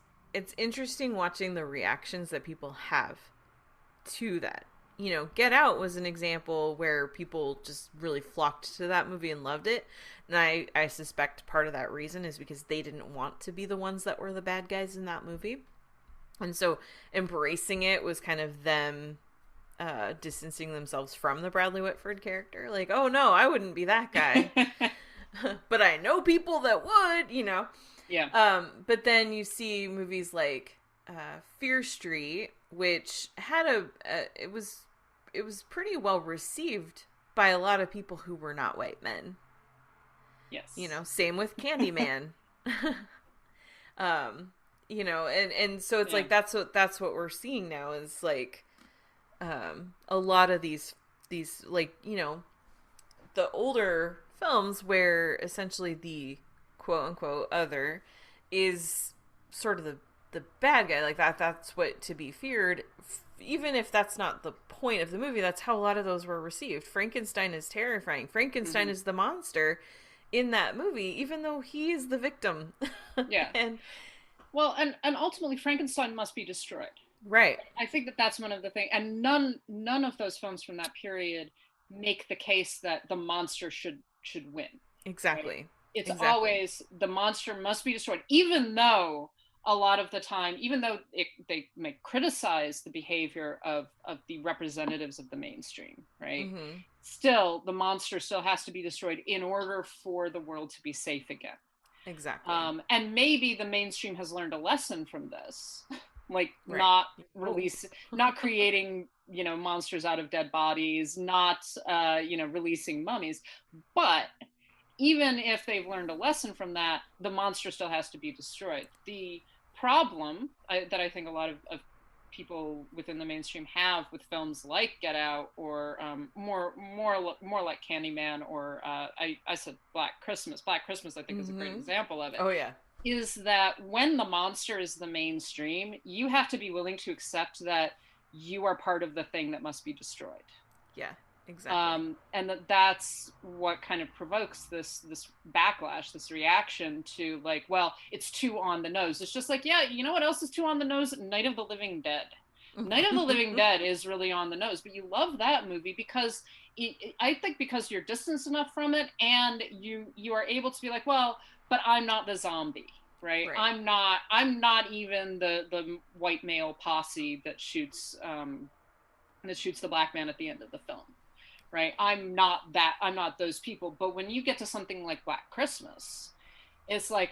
Speaker 9: interesting watching the reactions that people have to that. Get Out was an example where people just really flocked to that movie and loved it. And I suspect part of that reason is because they didn't want to be the ones that were the bad guys in that movie. And so embracing it was kind of them distancing themselves from the Bradley Whitford character. Like, oh no, I wouldn't be that guy. But I know people that would,
Speaker 10: Yeah.
Speaker 9: But then you see movies like Fear Street, which had it was pretty well received by a lot of people who were not white men.
Speaker 10: Yes.
Speaker 9: Same with Candyman. And so it's like that's what we're seeing now is like a lot of these like, the older films where essentially the quote unquote other is sort of the bad guy, like that's what to be feared, even if that's not the point of the movie. That's how a lot of those were received. Frankenstein is terrifying. Frankenstein is the monster in that movie, even though he is the victim.
Speaker 10: Yeah. and ultimately Frankenstein must be destroyed.
Speaker 9: Right.
Speaker 10: I think that's one of the things, and none of those films from that period make the case that the monster should win.
Speaker 9: Exactly.
Speaker 10: Right? It's always the monster must be destroyed, even though a lot of the time, even though they may criticize the behavior of the representatives of the mainstream, right? Still, the monster still has to be destroyed in order for the world to be safe again.
Speaker 9: Exactly.
Speaker 10: And maybe the mainstream has learned a lesson from this, like
Speaker 9: right.
Speaker 10: not creating, monsters out of dead bodies, not, releasing mummies, but even if they've learned a lesson from that, the monster still has to be destroyed. The problem that I think a lot of people within the mainstream have with films like Get Out, or more like Candyman, or I said Black Christmas. Black Christmas, I think, is a great example of it.
Speaker 9: Oh yeah.
Speaker 10: Is that when the monster is the mainstream, you have to be willing to accept that you are part of the thing that must be destroyed.
Speaker 9: Yeah, exactly.
Speaker 10: And that's what kind of provokes this backlash, this reaction to, like, well, it's too on the nose. It's just like, yeah, you know what else is too on the nose? Night of the Living Dead. Night of the Living Dead is really on the nose, but you love that movie because I think because you're distanced enough from it, and you are able to be like, well, but I'm not the zombie, right? I'm not even the white male posse that shoots the black man at the end of the film, right? I'm not those people. But when you get to something like Black Christmas, it's like,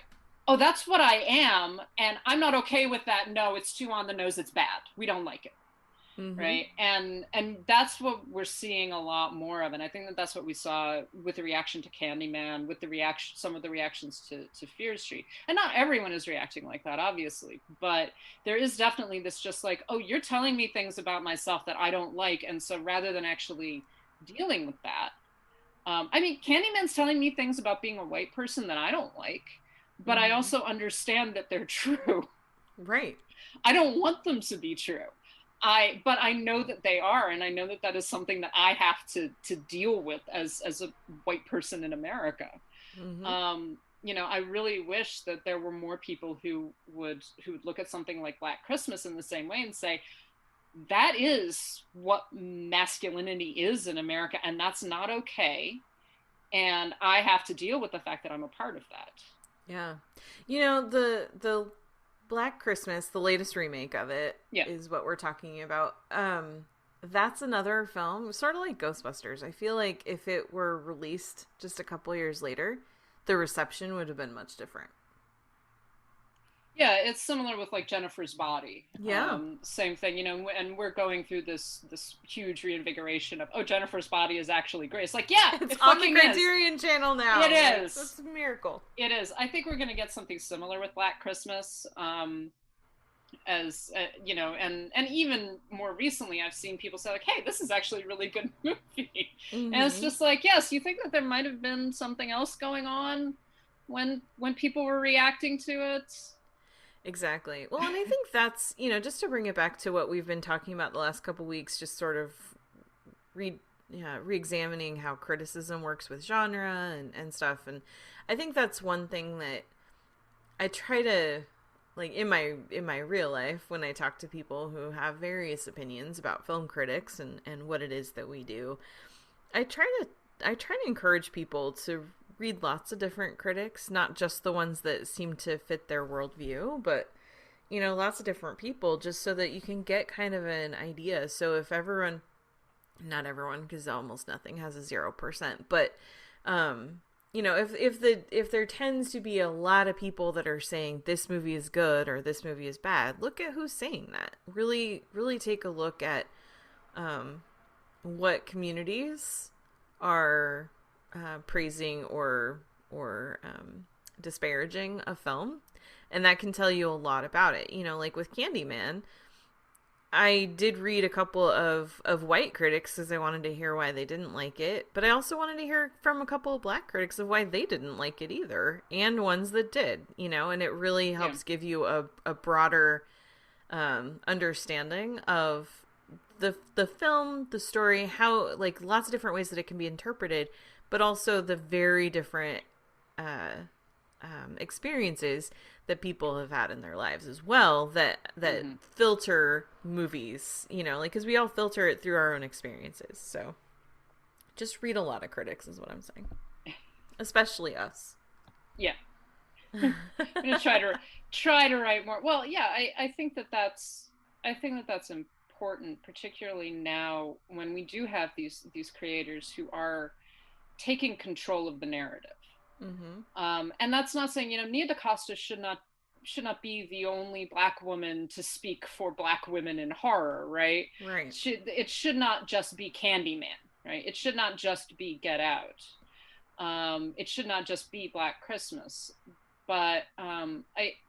Speaker 10: oh, that's what I am, and I'm not okay with that. No, it's too on the nose. It's bad. We don't like it. Right. And that's what we're seeing a lot more of. And I think that that's what we saw with the reaction to Candyman, with some of the reactions to Fear Street. And not everyone is reacting like that, obviously, but there is definitely this just like, oh, you're telling me things about myself that I don't like. And so rather than actually dealing with that, I mean, Candyman's telling me things about being a white person that I don't like, but I also understand that they're true.
Speaker 9: Right.
Speaker 10: I don't want them to be true. But I know that they are, and I know that that is something that I have to deal with as a white person in America. You know, I really wish that there were more people who would look at something like Black Christmas in the same way and say, that is what masculinity is in America, and that's not okay. And I have to deal with the fact that I'm a part of that.
Speaker 9: Yeah. You know, the Black Christmas, the latest remake of it, is what we're talking about. That's another film, sort of like Ghostbusters. I feel like if it were released just a couple years later, the reception would have been much different.
Speaker 10: Yeah, it's similar with like Jennifer's Body.
Speaker 9: Yeah.
Speaker 10: Same thing, you know, and we're going through this huge reinvigoration of, oh, Jennifer's Body is actually great. It's like, yeah,
Speaker 9: it's on the Criterion Channel now.
Speaker 10: It is.
Speaker 9: It's a miracle.
Speaker 10: It is. I think we're going to get something similar with Black Christmas. As you know, and even more recently, I've seen people say like, hey, this is actually a really good movie. And it's just like, yes, you think that there might have been something else going on when people were reacting to it.
Speaker 9: Exactly. Well, and I think that's, you know, just to bring it back to what we've been talking about the last couple weeks, just sort of re-examining how criticism works with genre and stuff. And I think that's one thing that I try to, like, in my real life, when I talk to people who have various opinions about film critics and what it is that we do, I try to encourage people to read lots of different critics, not just the ones that seem to fit their worldview, but, you know, lots of different people, just so that you can get kind of an idea. So if everyone, not everyone, because almost nothing has a 0%, but, you know, if there tends to be a lot of people that are saying this movie is good or this movie is bad, look at who's saying that. Really, really take a look at what communities are praising or disparaging a film, and that can tell you a lot about it. You know, like with Candyman, I did read a couple of white critics because I wanted to hear why they didn't like it, but I also wanted to hear from a couple of black critics of why they didn't like it either, and ones that did, you know, and it really helps give you a broader understanding of the film, the story, how, like, lots of different ways that it can be interpreted, but also the very different experiences that people have had in their lives as well that filter movies, you know, like, because we all filter it through our own experiences. So just read a lot of critics is what I'm saying, especially us.
Speaker 10: Yeah. I'm gonna try to write more. Well, yeah, I think that's important, particularly now when we do have these creators who are taking control of the narrative. And that's not saying, you know, Nia DaCosta should not be the only Black woman to speak for Black women in horror, right? It should not just be Candyman, right? It should not just be Get Out. It should not just be Black Christmas, but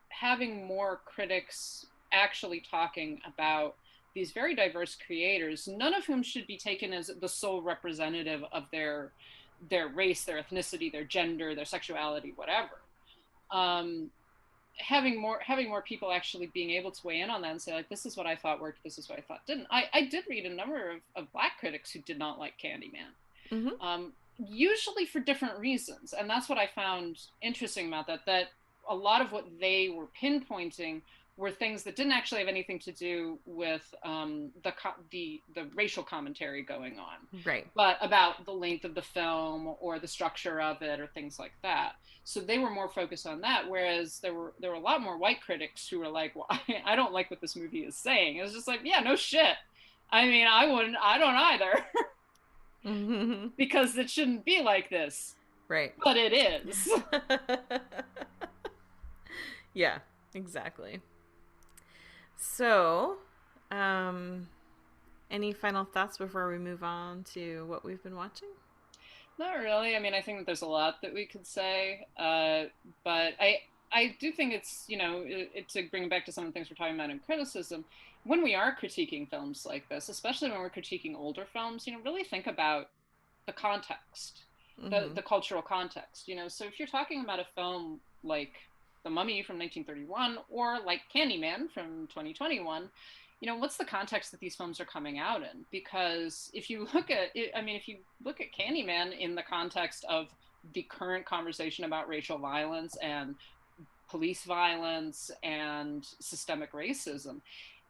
Speaker 10: having more critics actually talking about these very diverse creators, none of whom should be taken as the sole representative of their race, their ethnicity, their gender, their sexuality, whatever. Having more people actually being able to weigh in on that and say, like, this is what I thought worked, this is what I thought didn't. I did read a number of Black critics who did not like Candyman. Mm-hmm. Usually for different reasons, and that's what I found interesting about that a lot of what they were pinpointing were things that didn't actually have anything to do with the racial commentary going on,
Speaker 9: right? But
Speaker 10: about the length of the film or the structure of it or things like that. So they were more focused on that, whereas there were a lot more white critics who were like, well, I don't like what this movie is saying. It was just like, yeah, no shit. I mean, I don't either. Mm-hmm. Because it shouldn't be like this.
Speaker 9: Right.
Speaker 10: But it is.
Speaker 9: Yeah, exactly. So, any final thoughts before we move on to what we've been watching?
Speaker 10: Not really. I mean, I think that there's a lot that we could say, but I do think it's, to bring it back to some of the things we're talking about in criticism, when we are critiquing films like this, especially when we're critiquing older films, really think about the context, mm-hmm. the cultural context, So if you're talking about a film like The Mummy from 1931 or like Candyman from 2021, what's the context that these films are coming out in? Because if you look at Candyman in the context of the current conversation about racial violence and police violence and systemic racism,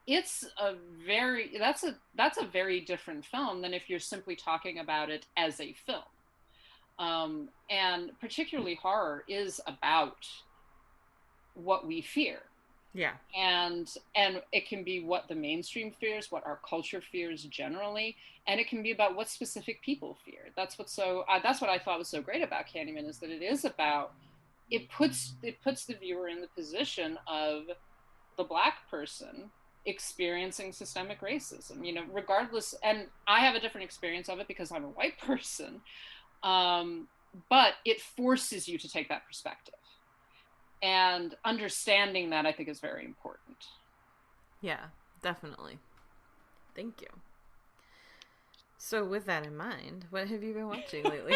Speaker 10: that's a very different film than if you're simply talking about it as a film. And particularly horror is about what we fear.
Speaker 9: Yeah.
Speaker 10: And it can be what the mainstream fears, what our culture fears generally, and it can be about what specific people fear. That's what I thought was so great about Candyman, is that it puts the viewer in the position of the Black person experiencing systemic racism, regardless. And I have a different experience of it because I'm a white person, but it forces you to take that perspective. And understanding that, I think, is very important.
Speaker 9: Yeah, definitely. Thank you. So with that in mind, what have you been watching lately?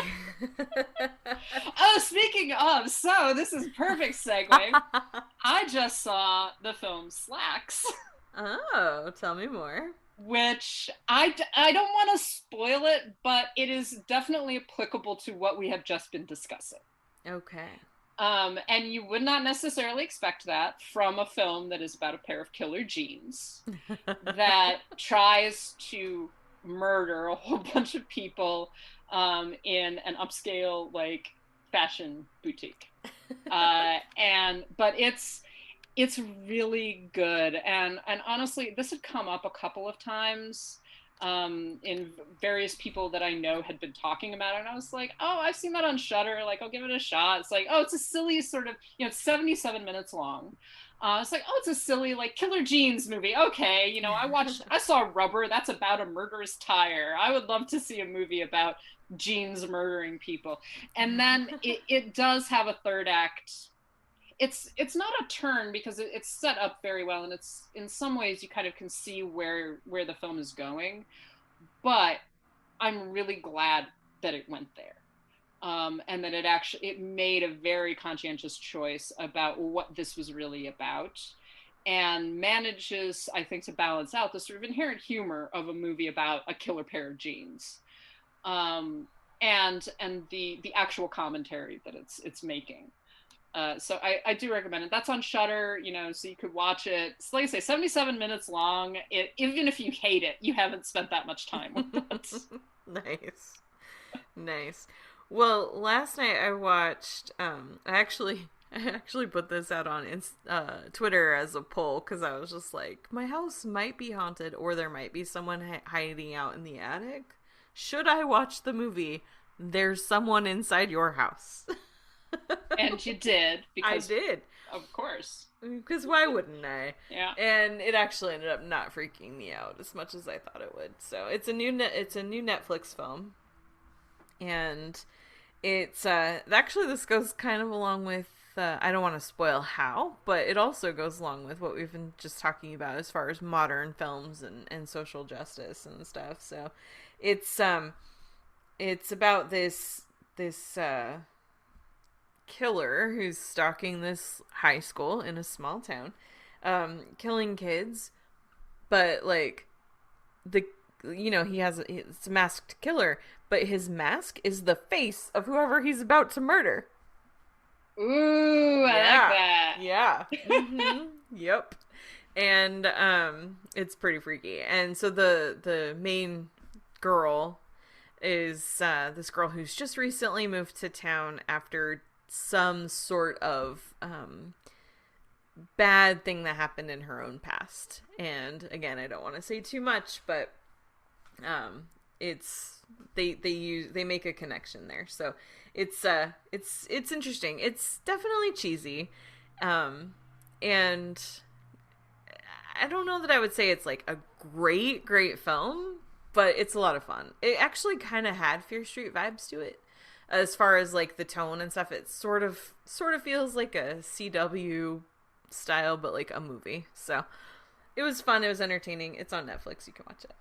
Speaker 10: Oh, speaking of, so this is perfect segue. I just saw the film Slacks.
Speaker 9: Oh, tell me more.
Speaker 10: Which I don't want to spoil it, but it is definitely applicable to what we have just been discussing.
Speaker 9: Okay.
Speaker 10: And you would not necessarily expect that from a film that is about a pair of killer jeans that tries to murder a whole bunch of people in an upscale fashion boutique. But it's really good, and honestly, this had come up a couple of times in various people that I know had been talking about it, and I was like, oh, I've seen that on Shudder, I'll give it a shot. It's like, oh, it's a silly sort of, it's 77 minutes long. It's like, oh, it's a silly killer jeans movie. Okay, I saw Rubber. That's about a murderous tire. I would love to see a movie about jeans murdering people. And then it does have a third act. It's not a turn because it's set up very well, and it's, in some ways, you kind of can see where the film is going. But I'm really glad that it went there. And that it made a very conscientious choice about what this was really about, and manages, I think, to balance out the sort of inherent humor of a movie about a killer pair of jeans, and the actual commentary that it's making. So I do recommend it. That's on Shudder, so you could watch it. It's, like I say, 77 minutes long. Even if you hate it, you haven't spent that much time with it.
Speaker 9: Nice. Well, last night I watched, I actually put this out on Twitter as a poll, because I was just like, my house might be haunted, or there might be someone hiding out in the attic. Should I watch the movie There's Someone Inside Your House?
Speaker 10: And you did.
Speaker 9: I did.
Speaker 10: Of course.
Speaker 9: Because why wouldn't I?
Speaker 10: Yeah.
Speaker 9: And it actually ended up not freaking me out as much as I thought it would. So it's a new Netflix film. And It's actually, this goes kind of along with, I don't want to spoil how, but it also goes along with what we've been just talking about as far as modern films and social justice and stuff. So it's about this killer who's stalking this high school in a small town, killing kids, but like it's a masked killer, but his mask is the face of whoever he's about to murder.
Speaker 10: Ooh, I like that.
Speaker 9: Yeah. Mm-hmm. Yep. And it's pretty freaky. And so the main girl is this girl who's just recently moved to town after some sort of bad thing that happened in her own past. And again, I don't want to say too much, but it's they make a connection there. So it's interesting. It's definitely cheesy. And I don't know that I would say it's like a great film, but it's a lot of fun. It actually kind of had Fear Street vibes to it. As far as like the tone and stuff, it sort of feels like a CW style, but like a movie. So it was fun. It was entertaining. It's on Netflix. You can watch it.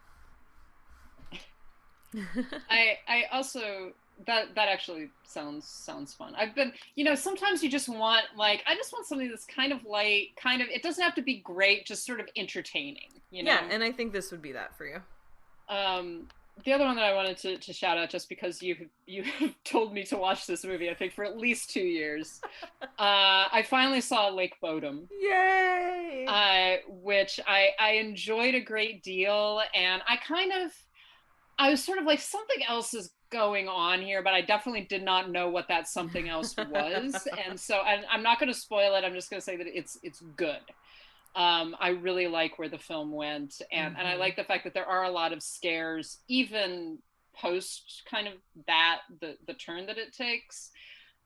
Speaker 10: I also that actually sounds fun. I've been, sometimes you just want, like, I just want something that's kind of light, it doesn't have to be great, just sort of entertaining,
Speaker 9: Yeah, and I think this would be that for you.
Speaker 10: The other one that I wanted to shout out, just because you have told me to watch this movie, I think for at least 2 years, I finally saw Lake Bodom.
Speaker 9: Yay!
Speaker 10: Which I enjoyed a great deal, and I was sort of like, something else is going on here, but I definitely did not know what that something else was. And so I'm not going to spoil it. I'm just going to say that it's good. I really like where the film went, and I like the fact that there are a lot of scares, even post kind of the turn that it takes.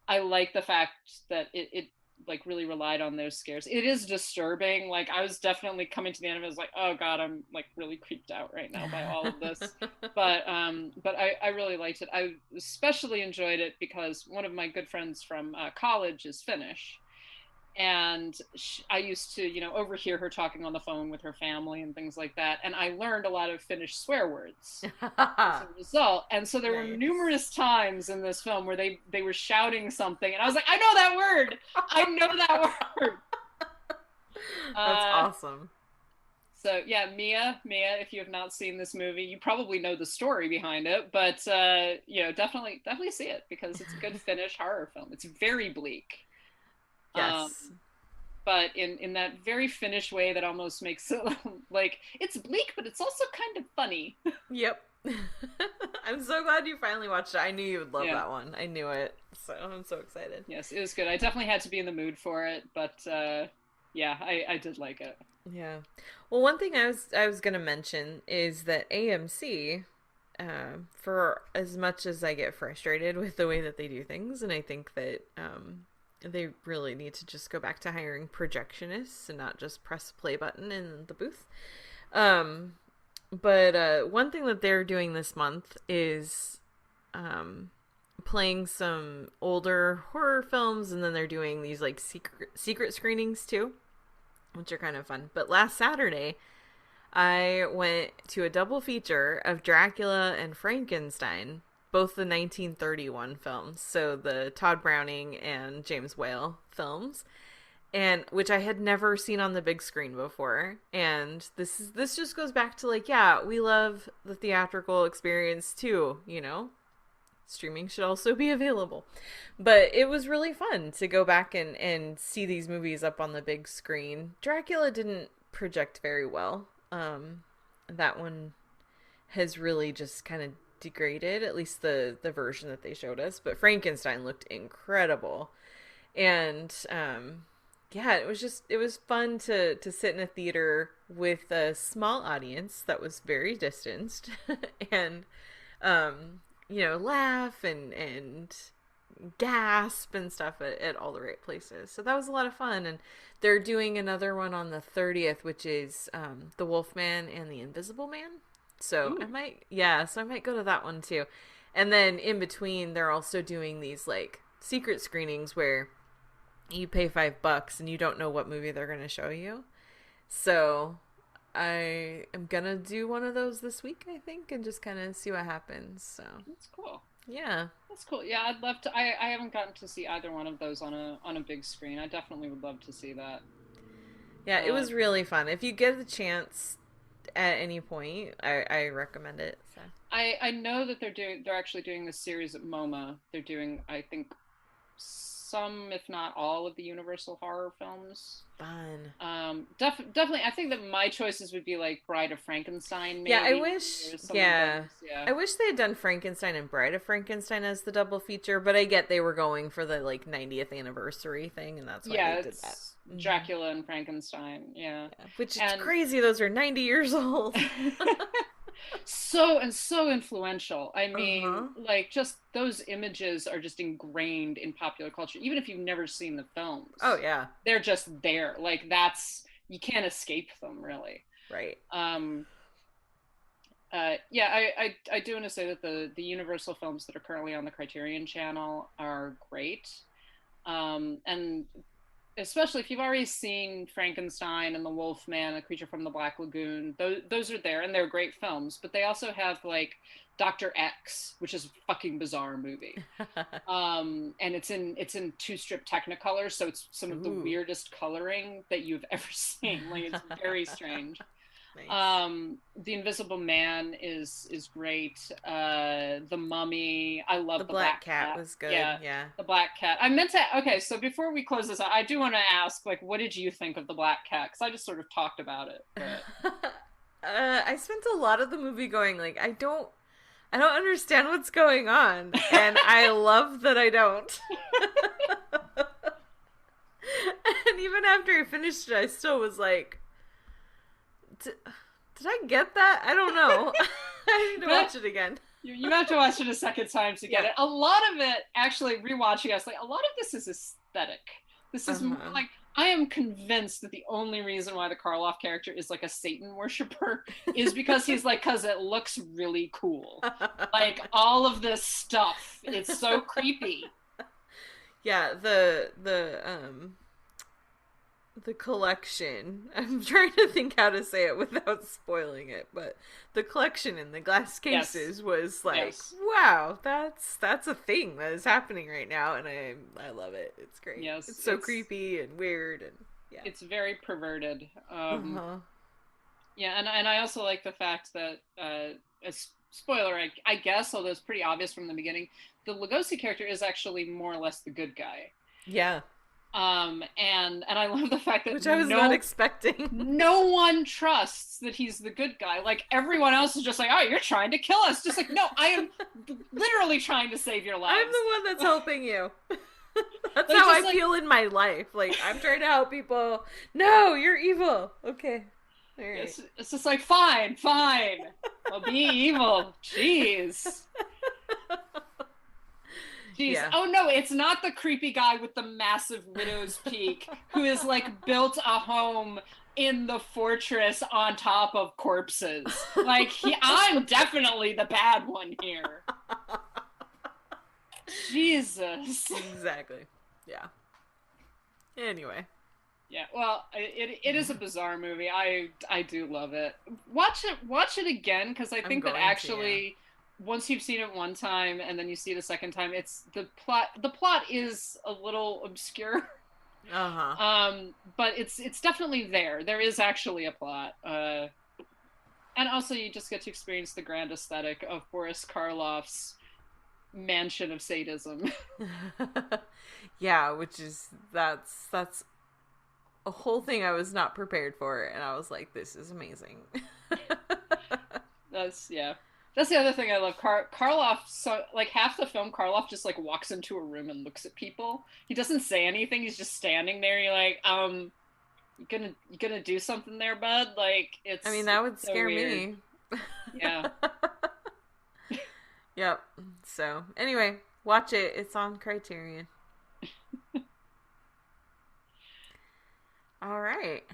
Speaker 10: I like the fact that it like really relied on those scares. It is disturbing. Like, I was definitely coming to the end of it, I was like, oh god, I'm like really creeped out right now by all of this. but I really liked it. I especially enjoyed it because one of my good friends from college is Finnish, and I used to overhear her talking on the phone with her family and things like that, and I learned a lot of Finnish swear words as a result. And so there were numerous times in this film where they were shouting something, and I was like, I know that word.
Speaker 9: That's awesome.
Speaker 10: So yeah, Mia, if you have not seen this movie, you probably know the story behind it, but definitely see it, because it's a good Finnish horror film. It's very bleak.
Speaker 9: Yes.
Speaker 10: But in that very Finnish way that almost makes it like, it's bleak, but it's also kind of funny.
Speaker 9: Yep. I'm so glad you finally watched it. I knew you would love that one. I knew it. So I'm so excited.
Speaker 10: Yes, it was good. I definitely had to be in the mood for it, but yeah, I did like it.
Speaker 9: Yeah. Well, one thing I was going to mention is that AMC, for as much as I get frustrated with the way that they do things, and I think that they really need to just go back to hiring projectionists and not just press play button in the booth. But one thing that they're doing this month is playing some older horror films, and then they're doing these like secret screenings too, which are kind of fun. But last Saturday, I went to a double feature of Dracula and Frankenstein, both the 1931 films, so the Todd Browning and James Whale films, and which I had never seen on the big screen before. And this just goes back to like, yeah, we love the theatrical experience too, streaming should also be available. But it was really fun to go back and see these movies up on the big screen. Dracula didn't project very well. That one has really just kind of degraded, at least the version that they showed us, but Frankenstein looked incredible. And yeah, it was fun to sit in a theater with a small audience that was very distanced and laugh and gasp and stuff at all the right places. So that was a lot of fun. And they're doing another one on the 30th, which is The Wolfman and the Invisible Man. So I might go to that one too. And then in between, they're also doing these like secret screenings where you pay $5 and you don't know what movie they're going to show you. So I am going to do one of those this week, I think, and just kind of see what happens. So
Speaker 10: That's cool.
Speaker 9: Yeah.
Speaker 10: That's cool. Yeah, I'd love to. I haven't gotten to see either one of those on a big screen. I definitely would love to see that.
Speaker 9: Yeah, it was really fun. If you get the chance at any point, I recommend it. So.
Speaker 10: I know that they're actually doing this series at MoMA. They're doing, I think, some, if not all, of the Universal horror films.
Speaker 9: Fun.
Speaker 10: Definitely. I think that my choices would be like Bride of Frankenstein. Maybe,
Speaker 9: yeah, I wish.
Speaker 10: Yeah.
Speaker 9: I wish they had done Frankenstein and Bride of Frankenstein as the double feature, but I get they were going for the like 90th anniversary thing, and that's why they did that.
Speaker 10: Dracula and Frankenstein. Yeah.
Speaker 9: Which is crazy. Those are 90 years old.
Speaker 10: so influential. I mean, like, just those images are just ingrained in popular culture, even if you've never seen the films.
Speaker 9: Oh yeah,
Speaker 10: they're just there. Like, you can't escape them, really.
Speaker 9: Right.
Speaker 10: Yeah, I do want to say that the Universal films that are currently on the Criterion Channel are great, and especially if you've already seen Frankenstein and the Wolfman, The Creature from the Black Lagoon, those are there, and they're great films. But they also have like Dr. X, which is a fucking bizarre movie, and it's in 2-strip Technicolor, so it's some of the weirdest coloring that you've ever seen. Like, it's very strange. Nice. The Invisible Man is great. The Mummy, I love the Black Cat
Speaker 9: was good. Yeah,
Speaker 10: the Black Cat. I meant to. Okay, so before we close this out, I do want to ask, like, what did you think of the Black Cat? Because I just sort of talked about it. But...
Speaker 9: I spent a lot of the movie going like, I don't understand what's going on, and I love that I don't. And even after I finished it, I still was like, did I get that? I don't know. I need to watch it again.
Speaker 10: You have to watch it a second time to get it. A lot of it, actually, rewatching us, like, a lot of this is aesthetic. This is more like, I am convinced that the only reason why the Karloff character is like a Satan worshiper is because he's like, because it looks really cool. Like, all of this stuff, it's so creepy.
Speaker 9: Yeah, the collection, I'm trying to think how to say it without spoiling it, but the collection in the glass cases was like, wow, that's a thing that is happening right now, and I love it. It's great. Yes, it's so creepy and weird, and
Speaker 10: it's very perverted. Yeah, and I also like the fact that a spoiler, I guess, although it's pretty obvious from the beginning, the Lugosi character is actually more or less the good guy.
Speaker 9: Yeah.
Speaker 10: And I love the fact that,
Speaker 9: which I was not expecting.
Speaker 10: No one trusts that he's the good guy. Like, everyone else is just like, oh, you're trying to kill us. Just like, no, I am literally trying to save your lives.
Speaker 9: I'm the one that's helping you. That's how I feel in my life. Like, I'm trying to help people. No, you're evil. Okay. All right.
Speaker 10: It's just like, fine. I'll be evil. Jeez. Yeah. Oh no, it's not the creepy guy with the massive widow's peak who is like built a home in the fortress on top of corpses. Like, I'm definitely the bad one here. Jesus.
Speaker 9: Exactly. Yeah. Anyway.
Speaker 10: Yeah, well, it is a bizarre movie. I do love it. Watch it again, because I think that actually, once you've seen it one time and then you see it a second time, it's the plot is a little obscure. But it's definitely there. There is actually a plot. And also you just get to experience the grand aesthetic of Boris Karloff's mansion of sadism.
Speaker 9: Yeah, which is that's a whole thing I was not prepared for, and I was like, this is amazing.
Speaker 10: That's the other thing I love. Karloff, so like half the film, Karloff just like walks into a room and looks at people. He doesn't say anything. He's just standing there. You're like, you gonna do something there, bud? Like, it's.
Speaker 9: I mean, that would
Speaker 10: so
Speaker 9: scare
Speaker 10: weird.
Speaker 9: me.
Speaker 10: Yeah.
Speaker 9: Yep. So anyway, watch it. It's on Criterion. All right.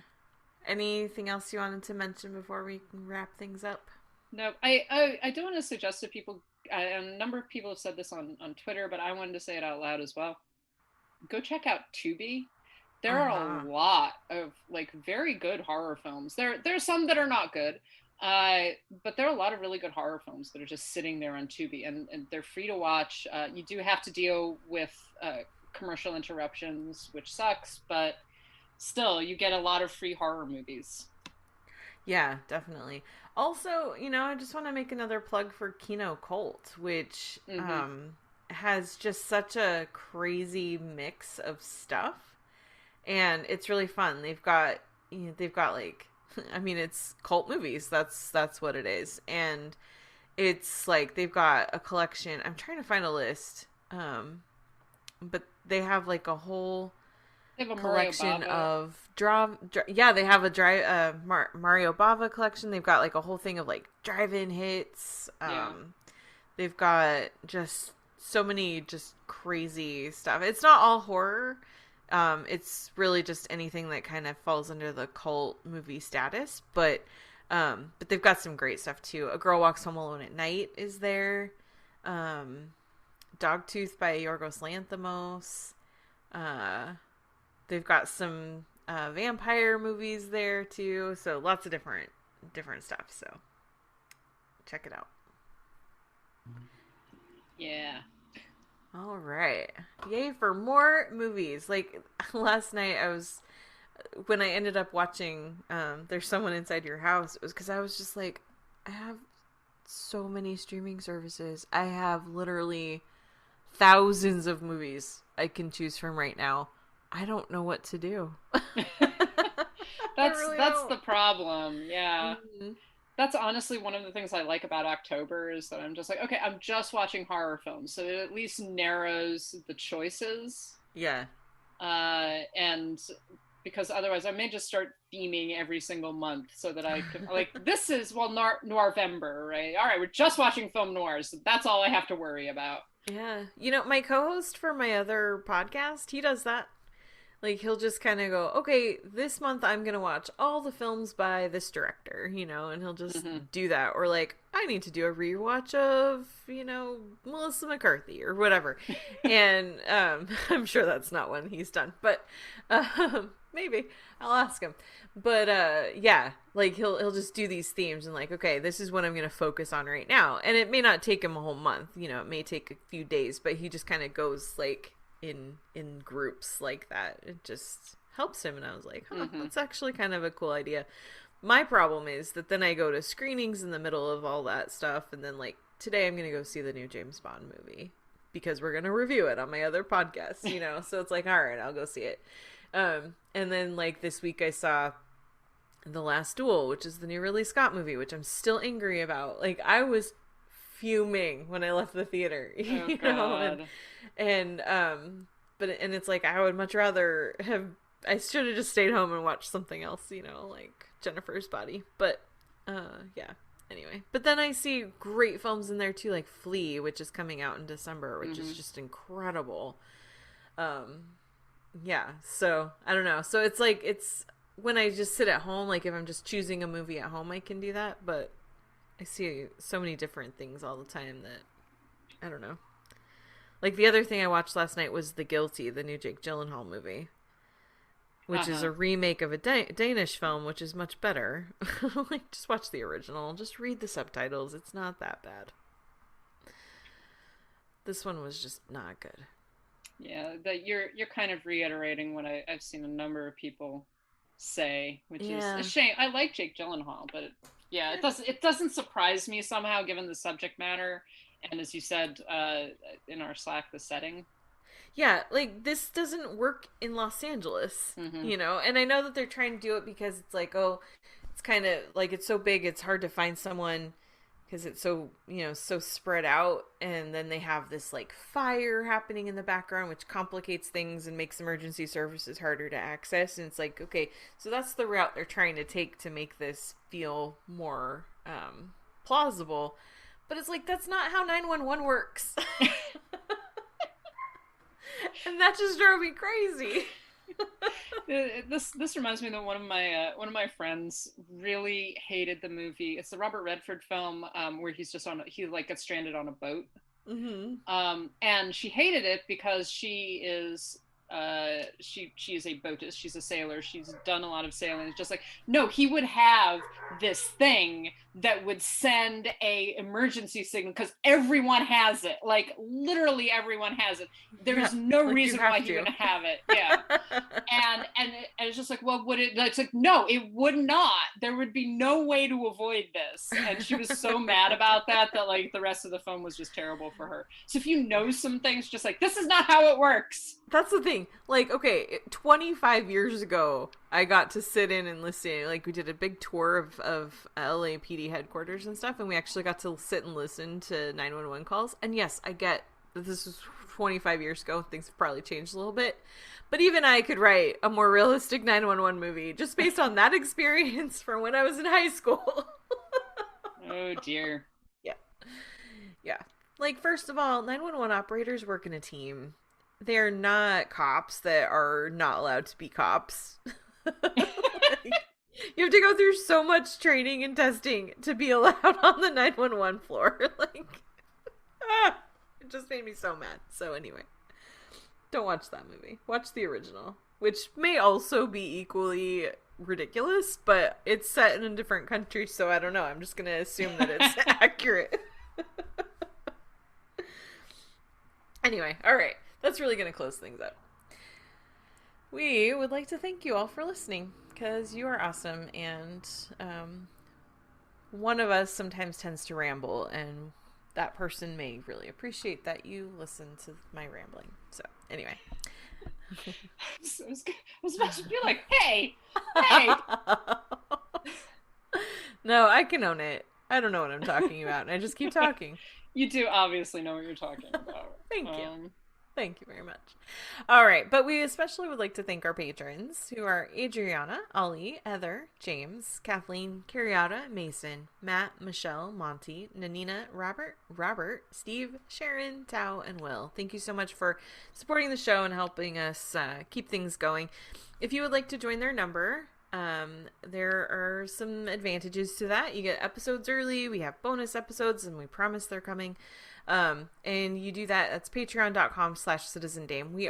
Speaker 9: Anything else you wanted to mention before we wrap things up?
Speaker 10: No, I do want to suggest to people, a number of people have said this on Twitter, but I wanted to say it out loud as well. Go check out Tubi. There are a lot of like very good horror films. There's some that are not good, but there are a lot of really good horror films that are just sitting there on Tubi, and they're free to watch. You do have to deal with commercial interruptions, which sucks, but still, you get a lot of free horror movies.
Speaker 9: Yeah, definitely. Also, I just want to make another plug for Kino Cult, which has just such a crazy mix of stuff, and it's really fun. They've got like, I mean, it's cult movies. That's what it is, and it's like they've got a collection. I'm trying to find a list, but they have like a whole collection of yeah, they have a Mario Bava collection. They've got like a whole thing of like drive-in hits. They've got just so many just crazy stuff. It's not all horror. It's really just anything that kind of falls under the cult movie status, but they've got some great stuff too. A Girl Walks Home Alone at Night is there. Dogtooth by Yorgos Lanthimos. They've got some vampire movies there too, so lots of different stuff. So check it out.
Speaker 10: Yeah.
Speaker 9: All right. Yay for more movies. Like last night when I ended up watching There's Someone Inside Your House, it was because I was just like, I have so many streaming services. I have literally thousands of movies I can choose from right now. I don't know what to do.
Speaker 10: That's the problem. Yeah. Mm-hmm. That's honestly one of the things I like about October is that I'm just like, okay, I'm just watching horror films, so it at least narrows the choices.
Speaker 9: Yeah.
Speaker 10: And because otherwise I may just start theming every single month so that I can, like, this is, Noirvember, right? All right, we're just watching film noirs. So that's all I have to worry about.
Speaker 9: Yeah. My co-host for my other podcast, he does that. Like, he'll just kind of go, okay, this month I'm going to watch all the films by this director, and he'll just do that. Or, like, I need to do a rewatch of, Melissa McCarthy or whatever. And I'm sure that's not one he's done. But maybe. I'll ask him. But, yeah, like, he'll just do these themes and, like, okay, this is what I'm going to focus on right now. And it may not take him a whole month. It may take a few days. But he just kind of goes, like, in groups like that. It just helps him, and I was like, that's actually kind of a cool idea. My problem is that then I go to screenings in the middle of all that stuff, and then like today I'm gonna go see the new James Bond movie because we're gonna review it on my other podcast, so it's like, all right, I'll go see it. And then like this week I saw The Last Duel, which is the new Ridley Scott movie, which I'm still angry about. Like, I was fuming when I left the theater, you know, and it's like, I would much rather I should have just stayed home and watched something else, like Jennifer's Body, but, yeah, anyway. But then I see great films in there too, like Flea, which is coming out in December, which is just incredible. Yeah, so, I don't know, so it's like, it's, when I just sit at home, like if I'm just choosing a movie at home, I can do that, but I see so many different things all the time that, I don't know. Like, the other thing I watched last night was The Guilty, the new Jake Gyllenhaal movie, which is a remake of a Danish film, which is much better. Like, just watch the original. Just read the subtitles. It's not that bad. This one was just not good. Yeah,
Speaker 10: that you're kind of reiterating what I've seen a number of people say, which is a shame. I like Jake Gyllenhaal, but it doesn't surprise me somehow given the subject matter, and as you said in our Slack, the setting.
Speaker 9: Yeah, like, this doesn't work in Los Angeles, and I know that they're trying to do it because it's like, oh, it's kind of like, it's so big, it's hard to find someone because it's so, so spread out, and then they have this like fire happening in the background, which complicates things and makes emergency services harder to access. And it's like, okay, so that's the route they're trying to take to make this feel more plausible, but it's like, that's not how 911 works. And that just drove me crazy.
Speaker 10: This reminds me that one of my friends really hated the movie. It's the Robert Redford film where he like gets stranded on a boat. And she hated it because she is she is a boatist. She's a sailor. She's done a lot of sailing. It's just like, no, he would have this thing that would send a emergency signal because everyone has it. Like literally everyone has it. There's no
Speaker 9: like
Speaker 10: reason why he wouldn't have it. Yeah. and it's just like, well, would it? It's like, no, it would not. There would be no way to avoid this. And she was so mad about that like the rest of the film was just terrible for her. So if you know some things, just like, this is not how it works.
Speaker 9: That's the thing. Like, okay, 25 years ago, I got to sit in and listen. Like, we did a big tour of LAPD headquarters and stuff, and we actually got to sit and listen to 911 calls. And yes, I get that this was 25 years ago. Things have probably changed a little bit. But even I could write a more realistic 911 movie just based on that experience from when I was in high school.
Speaker 10: Oh, dear.
Speaker 9: Yeah. Yeah. Like, first of all, 911 operators work in a team. They're not cops that are not allowed to be cops. Like, you have to go through so much training and testing to be allowed on the 911 floor. Like, it just made me so mad. So anyway, don't watch that movie. Watch the original, which may also be equally ridiculous, but it's set in a different country, so I don't know. I'm just going to assume that it's accurate. Anyway, all right. That's really going to close things up. We would like to thank you all for listening, because you are awesome, and one of us sometimes tends to ramble, and that person may really appreciate that you listen to my rambling. So, anyway.
Speaker 10: I was about to be like, hey!
Speaker 9: No, I can own it. I don't know what I'm talking about, and I just keep talking.
Speaker 10: You do obviously know what you're talking about.
Speaker 9: Thank you. Thank you very much. All right, but we especially would like to thank our patrons, who are Adriana, Ollie, Heather, James, Kathleen, Carriata, Mason, Matt, Michelle, Monty, Nanina, Robert, Steve, Sharon, Tao, and Will. Thank you so much for supporting the show and helping us keep things going. If you would like to join their number, there are some advantages to that. You get episodes early, we have bonus episodes, and we promise they're coming. And you do that, that's patreon.com/citizendame. We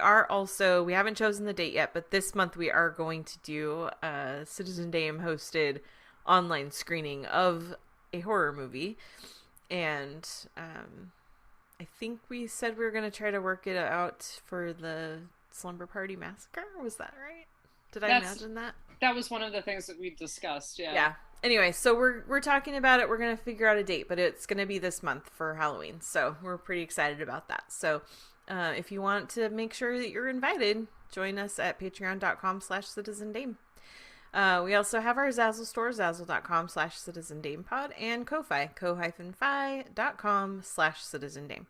Speaker 9: haven't chosen the date yet, but this month we are going to do a Citizen Dame hosted online screening of a horror movie. And, I think we said we were going to try to work it out for the Slumber Party Massacre. Was that right? Did I imagine that?
Speaker 10: That was one of the things that we discussed, yeah.
Speaker 9: Yeah. Anyway, so we're talking about it. We're going to figure out a date, but it's going to be this month for Halloween. So we're pretty excited about that. So if you want to make sure that you're invited, join us at patreon.com/citizendame. We also have our Zazzle store, zazzle.com/citizendamepod, and Ko-Fi, ko-fi.com/citizendame.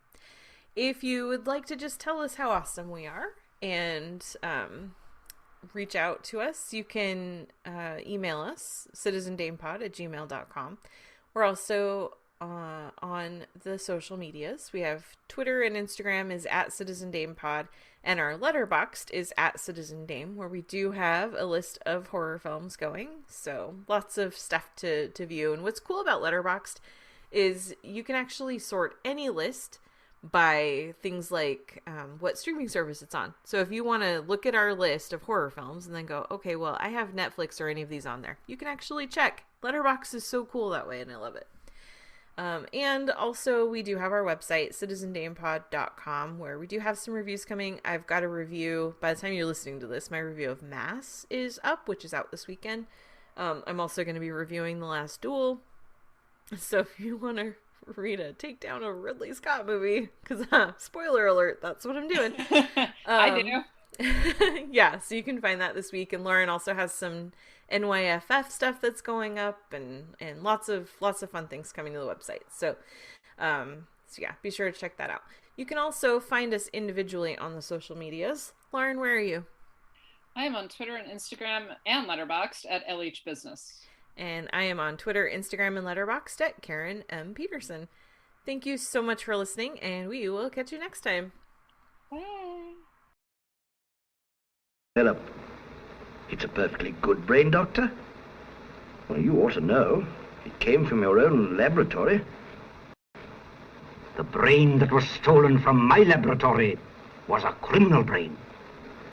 Speaker 9: If you would like to just tell us how awesome we are and reach out to us, you can email us, citizendamepod@gmail.com. We're also on the social medias. We have Twitter and Instagram is @citizendamepod, and our Letterboxd is @citizendame, where we do have a list of horror films going. So lots of stuff to view. And what's cool about Letterboxd is you can actually sort any list by things like what streaming service it's on. So if you want to look at our list of horror films and then go, okay, well, I have Netflix or any of these on there, you can actually check. Letterboxd is so cool that way, and I love it. And also we do have our website, citizendamepod.com, where we do have some reviews coming. I've got a review, by the time you're listening to this, my review of Mass is up, which is out this weekend. I'm also going to be reviewing The Last Duel. So if you want to read a takedown of Ridley Scott movie, because spoiler alert, that's what I'm doing.
Speaker 10: I do.
Speaker 9: Yeah, so you can find that this week. And Lauren also has some NYFF stuff that's going up, and lots of fun things coming to the website. So yeah, be sure to check that out. You can also find us individually on the social medias. Lauren, where are you?
Speaker 10: I am on Twitter and Instagram and Letterboxd at LHBusiness.
Speaker 9: And I am on Twitter, Instagram, and Letterboxd at Karen M. Peterson. Thank you so much for listening, and we will catch you next time.
Speaker 10: Bye.
Speaker 1: Philip, it's a perfectly good brain, Doctor. Well, you ought to know. It came from your own laboratory.
Speaker 3: The brain that was stolen from my laboratory was a criminal brain.